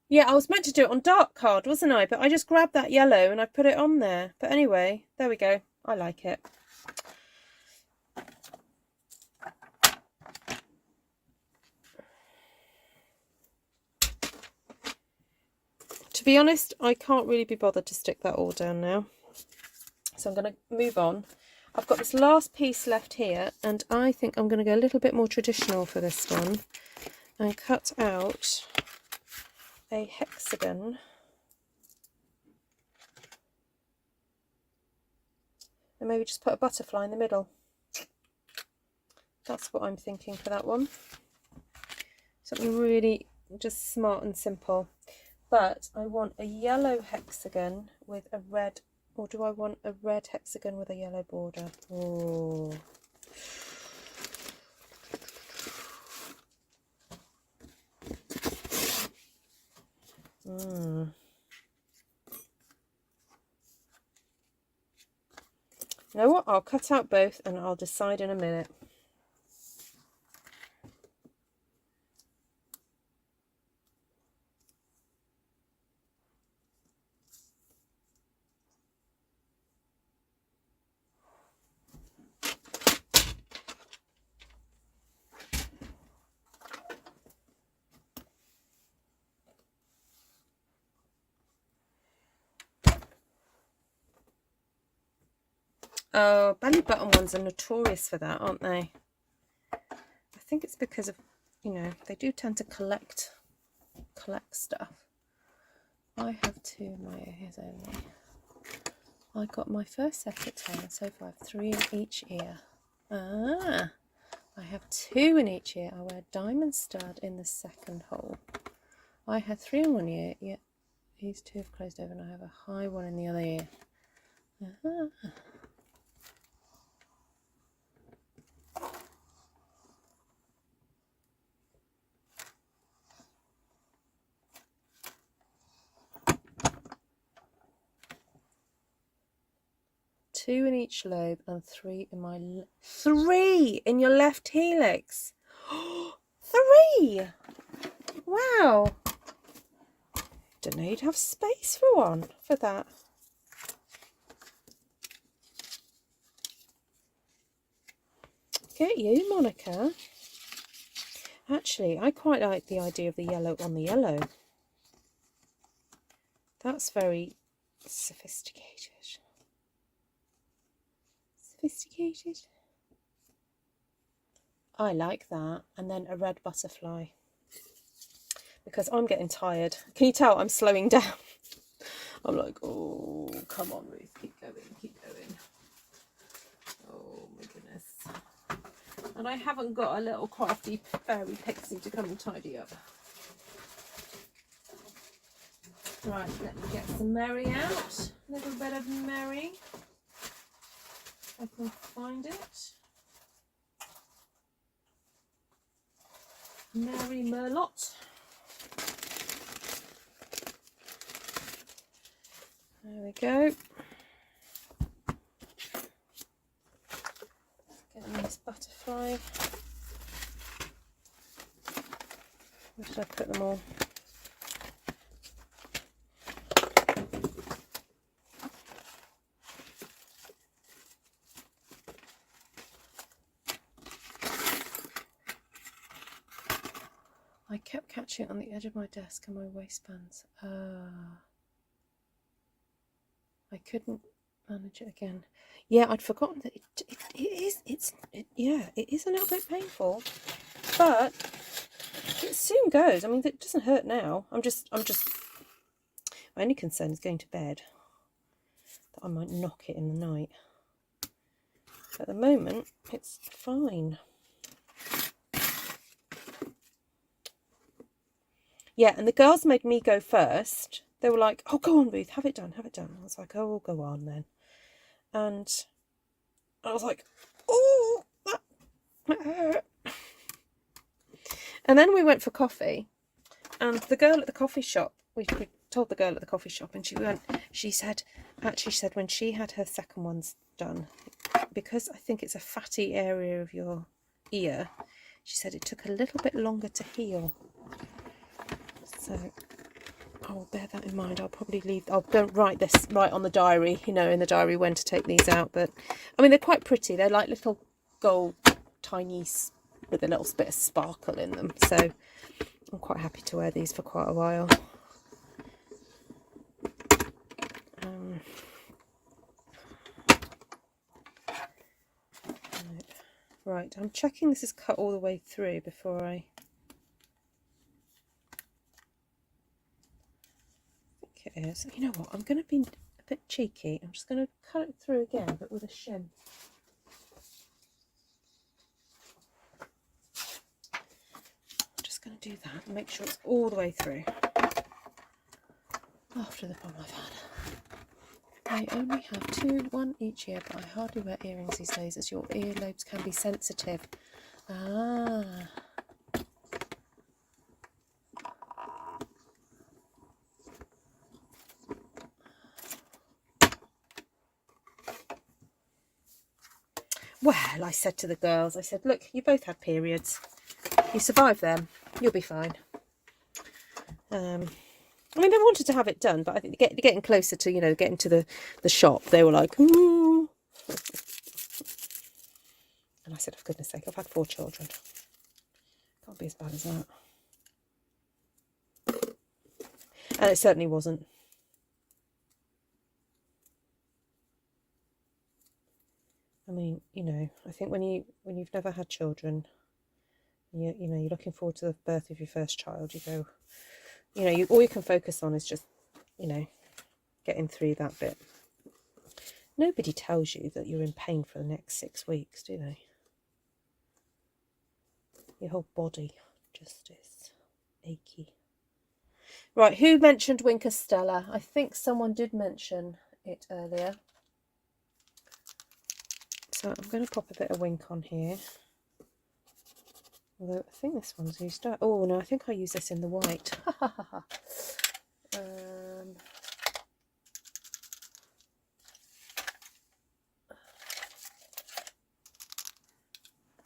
Yeah, I was meant to do it on dark card, wasn't I? But I just grabbed that yellow and I put it on there. But anyway, there we go. I like it. To be honest, I can't really be bothered to stick that all down now. So I'm going to move on. I've got this last piece left here, and I think I'm going to go a little bit more traditional for this one and cut out a hexagon. And maybe just put a butterfly in the middle. That's what I'm thinking for that one. Something really just smart and simple. But I want a yellow hexagon with a red, or do I want a red hexagon with a yellow border? Oh. You know what? I'll cut out both and I'll decide in a minute. Oh, belly button ones are notorious for that, aren't they? I think it's because of, you know, they do tend to collect stuff. I have 2 in my ears only. I got my first set of 10, so far I have 3 in each ear. Ah, I have 2 in each ear. I wear a diamond stud in the second hole. I had 3 in one ear, yet these 2 have closed over, and I have a high one in the other ear. Ah. Two in each lobe and 3 in my 3 in your left helix. 3! Wow! Didn't know you'd have space for one for that. Get you, Monica. Actually, I quite like the idea of the yellow on the yellow. That's very sophisticated. Sophisticated. I like that. And then a red butterfly. Because I'm getting tired. Can you tell I'm slowing down? I'm like, oh, come on, Ruth. Keep going, keep going. Oh, my goodness. And I haven't got a little crafty fairy pixie to come and tidy up. Right, let me get some Mary out. A little bit of Mary. I can find it. Mary Merlot. There we go. Getting this butterfly. Where should I put them all? I kept catching it on the edge of my desk and my waistbands. I couldn't manage it again. Yeah, I'd forgotten that it is a little bit painful, but it soon goes. I mean, it doesn't hurt now. I'm just my only concern is going to bed, that I might knock it in the night. At the moment, it's fine. Yeah, and the girls made me go first. They were like, oh, go on, Ruth, have it done, have it done. I was like, oh, we'll go on then. And I was like, oh, that hurt. And then we went for coffee. And the girl at the coffee shop, we told the girl at the coffee shop, and she said when she had her second ones done, because I think it's a fatty area of your ear, she said it took a little bit longer to heal. So I'll bear that in mind. I'll probably don't write this right on the diary, in the diary when to take these out. But I mean, they're quite pretty. They're like little gold tiny with a little bit of sparkle in them. So I'm quite happy to wear these for quite a while. Right, I'm checking this is cut all the way through before I think it is. You know what, I'm going to be a bit cheeky. I'm just going to cut it through again, but with a shim. I'm just going to do that and make sure it's all the way through. After the fun I've had. I only have one each year, but I hardly wear earrings these days as your earlobes can be sensitive. Ah. Well, I said to the girls, I said, look, you both had periods. You survived them. You'll be fine. I mean, they wanted to have it done, but I think getting closer to, getting to the shop, they were like, ooh. And I said, for goodness sake, I've had 4 children. Can't be as bad as that. And it certainly wasn't. I mean, I think when you've never had children, you're looking forward to the birth of your first child, you go, all you can focus on is just, getting through that bit. Nobody tells you that you're in pain for the next 6 weeks, do they? Your whole body just is achy. Right, who mentioned Winker Stella? I think someone did mention it earlier. So I'm going to pop a bit of Wink on here. Although I think this one's used up. Oh no, I think I use this in the white. Oh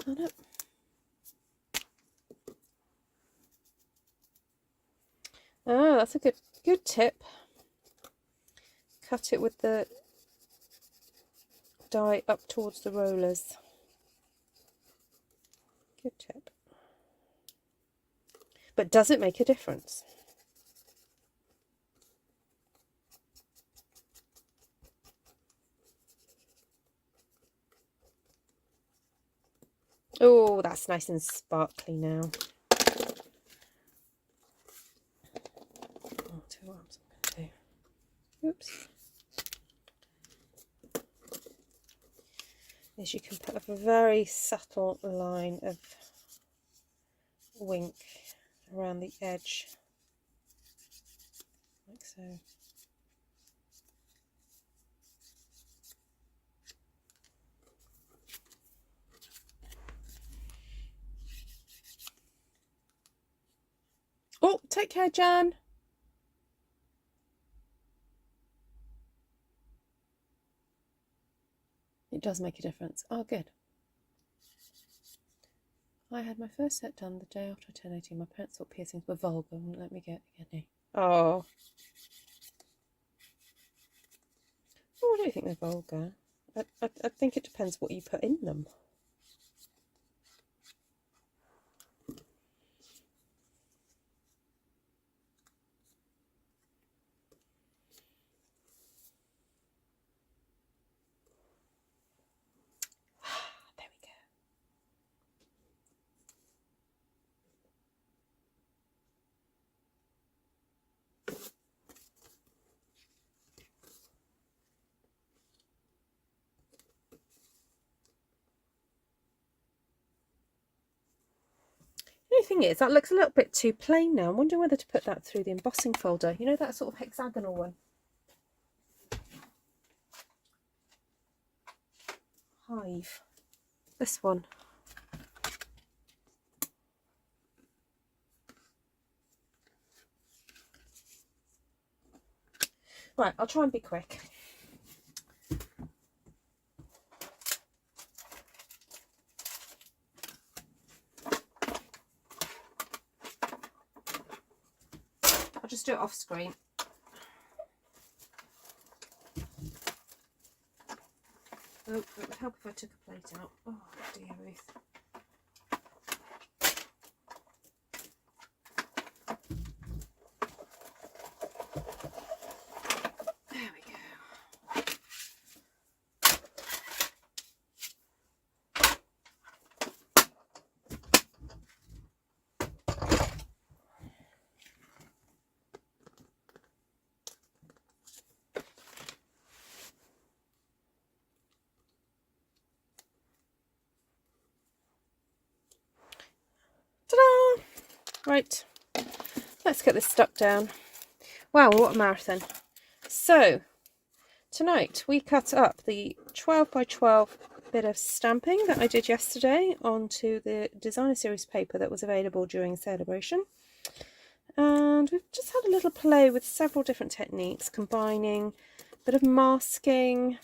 no. Oh, that's a good tip. Cut it with the dye up towards the rollers. Good tip. But does it make a difference? Oh, that's nice and sparkly now. I'll tell you what I'm going to do. Oops. Is you can put up a very subtle line of Wink around the edge, like so. Oh, take care, Jan. It does make a difference. Oh, good. I had my first set done the day after I turned 18. My parents thought piercings were vulgar and wouldn't let me get any. Oh. Oh, I don't think they're vulgar. I think it depends what you put in them. There we go. thing is, that looks a little bit too plain now. I'm wondering whether to put that through the embossing folder. You know, that sort of hexagonal one. Hive. This one. Right, I'll try and be quick. I'll just do it off screen. Oh, it would help if I took a plate out. Oh dear, Ruth. There we go. Ta-da! Right, let's get this stuck down. Wow, what a marathon. So, tonight we cut up the 12 by 12 bit of stamping that I did yesterday onto the designer series paper that was available during celebration. And we've just had a little play with several different techniques, combining a bit of masking,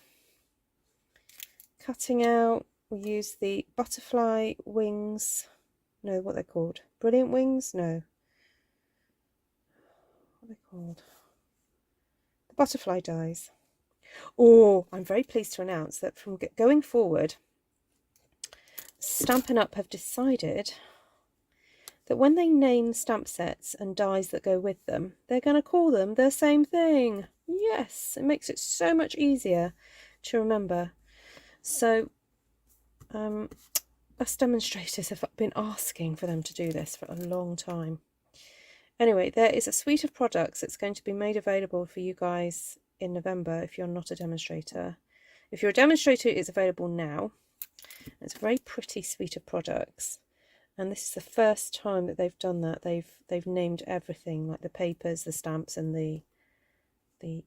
cutting out. We used the butterfly wings. No, what they're called? Brilliant wings? No. What are they called? The butterfly dies. Oh, I'm very pleased to announce that from going forward, Stampin' Up! Have decided that when they name stamp sets and dies that go with them, they're going to call them the same thing. Yes, it makes it so much easier to remember. So, us demonstrators have been asking for them to do this for a long time. Anyway, there is a suite of products that's going to be made available for you guys in November if you're not a demonstrator. If you're a demonstrator, it's available now. It's a very pretty suite of products. And this is the first time that they've done that. They've named everything, like the papers, the stamps and the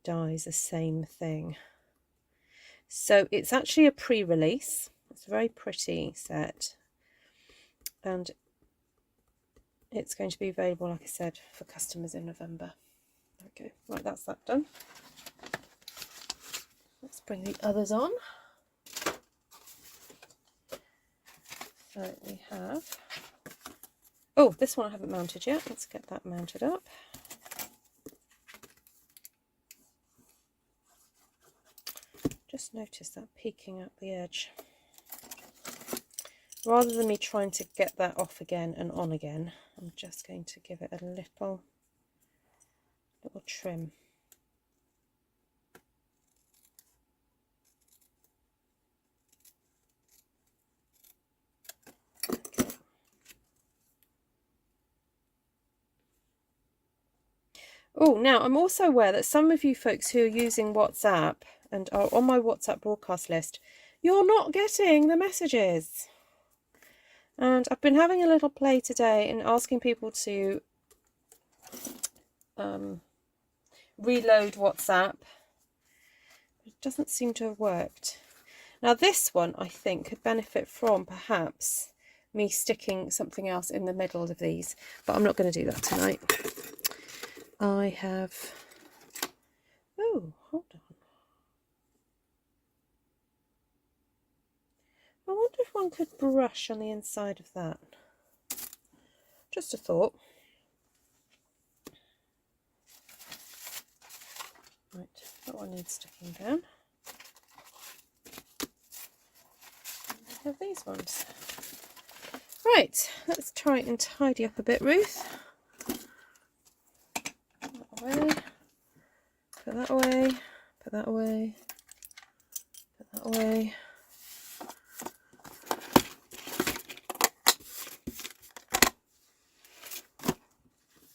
dies, the same thing. So it's actually a pre-release. It's a very pretty set. And it's going to be available, like I said, for customers in November. Okay, right, that's that done. Let's bring the others on. So we have, oh, this one I haven't mounted yet. Let's get that mounted up. Just notice that peeking up the edge. Rather than me trying to get that off again and on again, I'm just going to give it a little trim. Okay. Oh, now I'm also aware that some of you folks who are using WhatsApp and are on my WhatsApp broadcast list, you're not getting the messages. And I've been having a little play today and asking people to reload WhatsApp. It doesn't seem to have worked. Now this one I think could benefit from perhaps me sticking something else in the middle of these, but I'm not going to do that tonight. I have, oh, hold on. I wonder if one could brush on the inside of that. Just a thought. Right, that one needs sticking down. And I have these ones. Right, let's try and tidy up a bit, Ruth. Put that away. Put that away. Put that away. Put that away.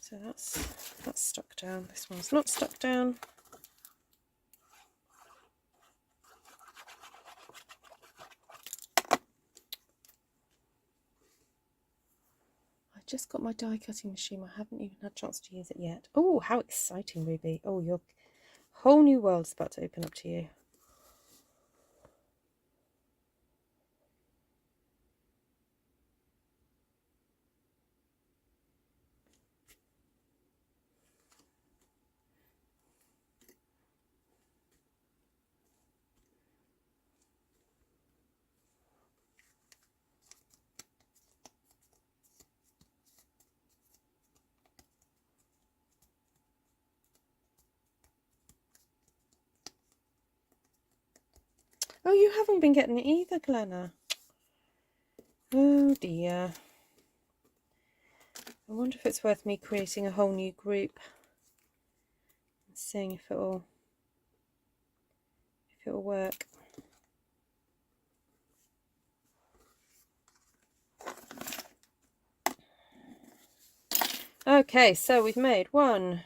So that's stuck down. This one's not stuck down. I just got my die cutting machine. I haven't even had a chance to use it yet. Oh, how exciting, Ruby. Oh, your whole new world's about to open up to you. Oh, you haven't been getting it either, Glenna. Oh dear. I wonder if it's worth me creating a whole new group and seeing if it'll work. Okay, so we've made 1,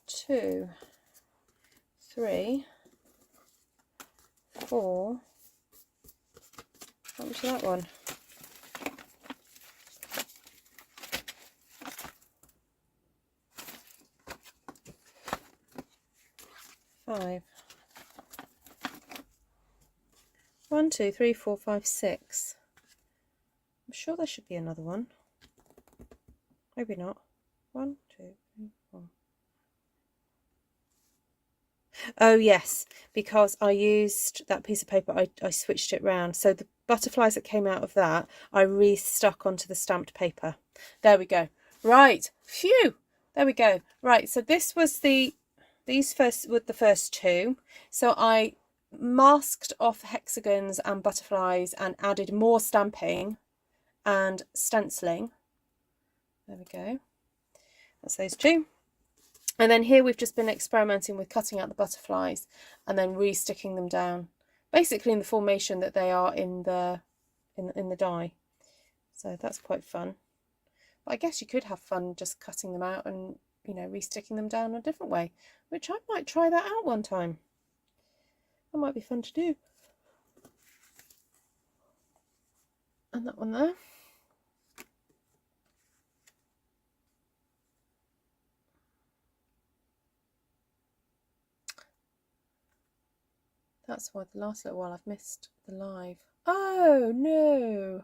2, 3, 4. How much is that one? 5. 1, 2, 3, 4, 5, 6. I'm sure there should be another one. Maybe not. 1, 2, 3, 4. Oh yes, because I used that piece of paper, I switched it round. So the butterflies that came out of that, I re-stuck onto the stamped paper. There we go. Right, phew, there we go. Right, so this was these were the first 2. So I masked off hexagons and butterflies and added more stamping and stenciling. There we go. That's those 2. And then here we've just been experimenting with cutting out the butterflies and then re-sticking them down, basically in the formation that they are in the die. So that's quite fun. But I guess you could have fun just cutting them out and, you know, re-sticking them down a different way, which I might try that out one time. That might be fun to do. And that one there. That's why the last little while I've missed the live. Oh, no.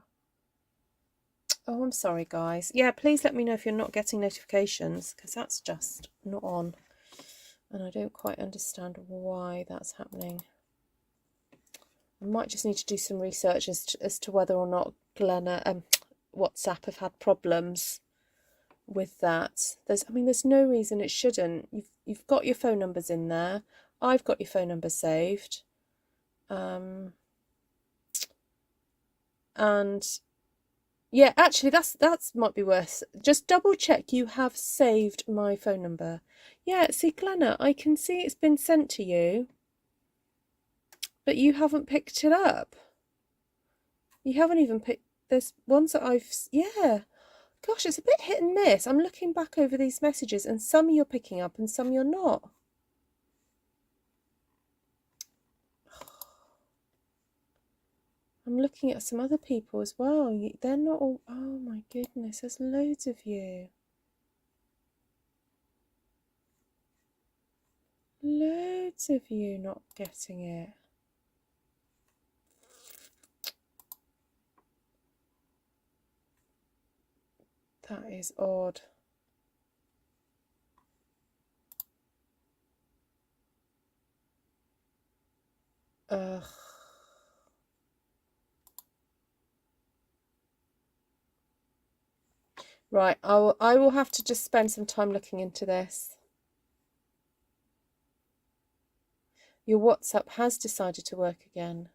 Oh, I'm sorry, guys. Yeah, please let me know if you're not getting notifications, because that's just not on. And I don't quite understand why that's happening. I might just need to do some research as to whether or not WhatsApp have had problems with that. There's no reason it shouldn't. You've got your phone numbers in there. I've got your phone number saved. And yeah, actually that's might be worse. Just double check you have saved my phone number. Yeah, see, Glenna, I can see it's been sent to you, but you haven't picked it up. You haven't even picked. There's ones that yeah. Gosh, it's a bit hit and miss. I'm looking back over these messages and some you're picking up and some you're not. I'm looking at some other people as well. They're not all... Oh my goodness, there's loads of you. Loads of you not getting it. That is odd. Ugh. Right, I will have to just spend some time looking into this. Your WhatsApp has decided to work again.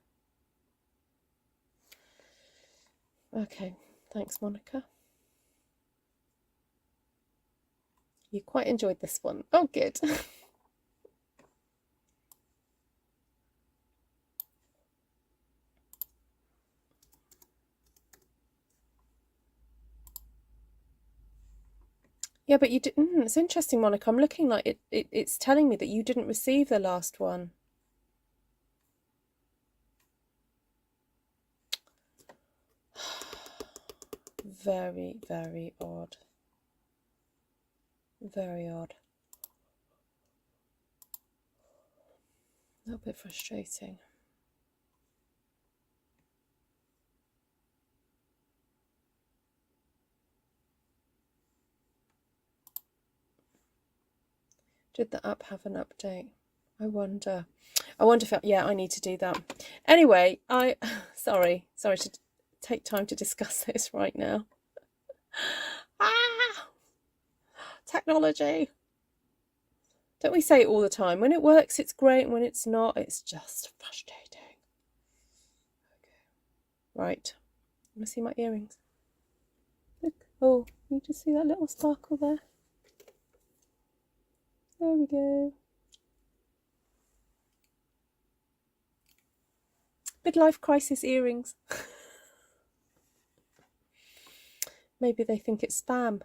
Okay, thanks, Monica. You quite enjoyed this one. Oh, good. Yeah, but you didn't. It's interesting, Monica. I'm looking like it's telling me that you didn't receive the last one. very, very odd. Very odd. A little bit frustrating. Did the app have an update? I wonder if yeah, I need to do that. Anyway, sorry to take time to discuss this right now. Technology. Don't we say it all the time? When it works, it's great, and when it's not, it's just frustrating. Okay. Right. I'm gonna see my earrings. Look. Oh, you just see that little sparkle there? There we go. Midlife crisis earrings. Maybe they think it's spam.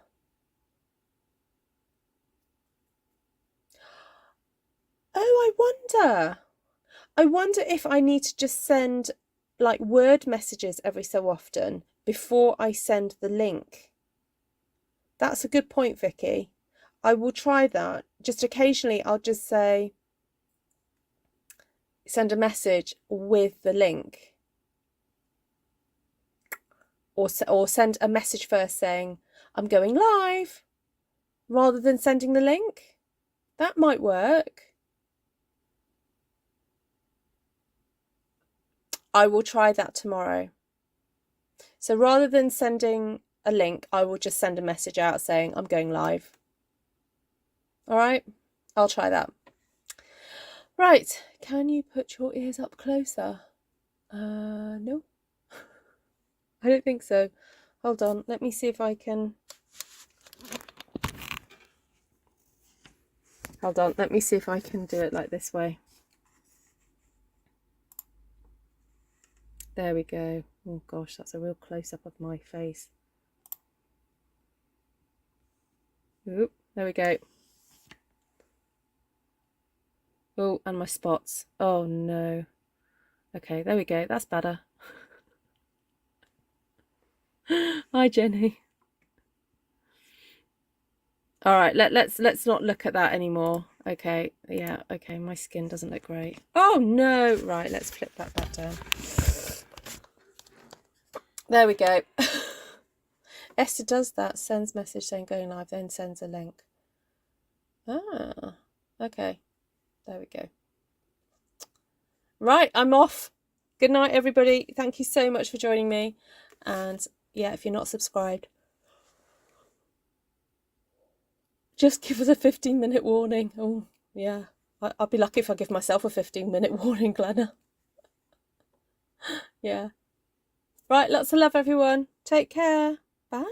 Oh, I wonder if I need to just send like word messages every so often before I send the link. That's a good point, Vicky. I will try that. Just occasionally I'll just say, send a message with the link. Or send a message first saying, I'm going live, rather than sending the link. That might work. I will try that tomorrow. So rather than sending a link, I will just send a message out saying, I'm going live. All right, I'll try that. Right, can you put your ears up closer? No, I don't think so. Hold on, let me see if I can. Hold on, let me see if I can do it like this way. There we go. Oh gosh, that's a real close-up of my face. Oop, there we go. Oh, and my spots. Oh no. Okay, there we go. That's better. Hi, Jenny. All right, let's not look at that anymore. Okay, yeah, okay, my skin doesn't look great. Oh no, right, let's flip that back down. There we go. Esther does that, sends message saying going live, then sends a link. Ah, okay, there we go. Right, I'm off. Good night, everybody. Thank you so much for joining me. And yeah, if you're not subscribed, just give us a 15-minute warning. Oh, yeah. I'll be lucky if I give myself a 15-minute warning, Glenna. Yeah. Right, lots of love, everyone. Take care. Bye.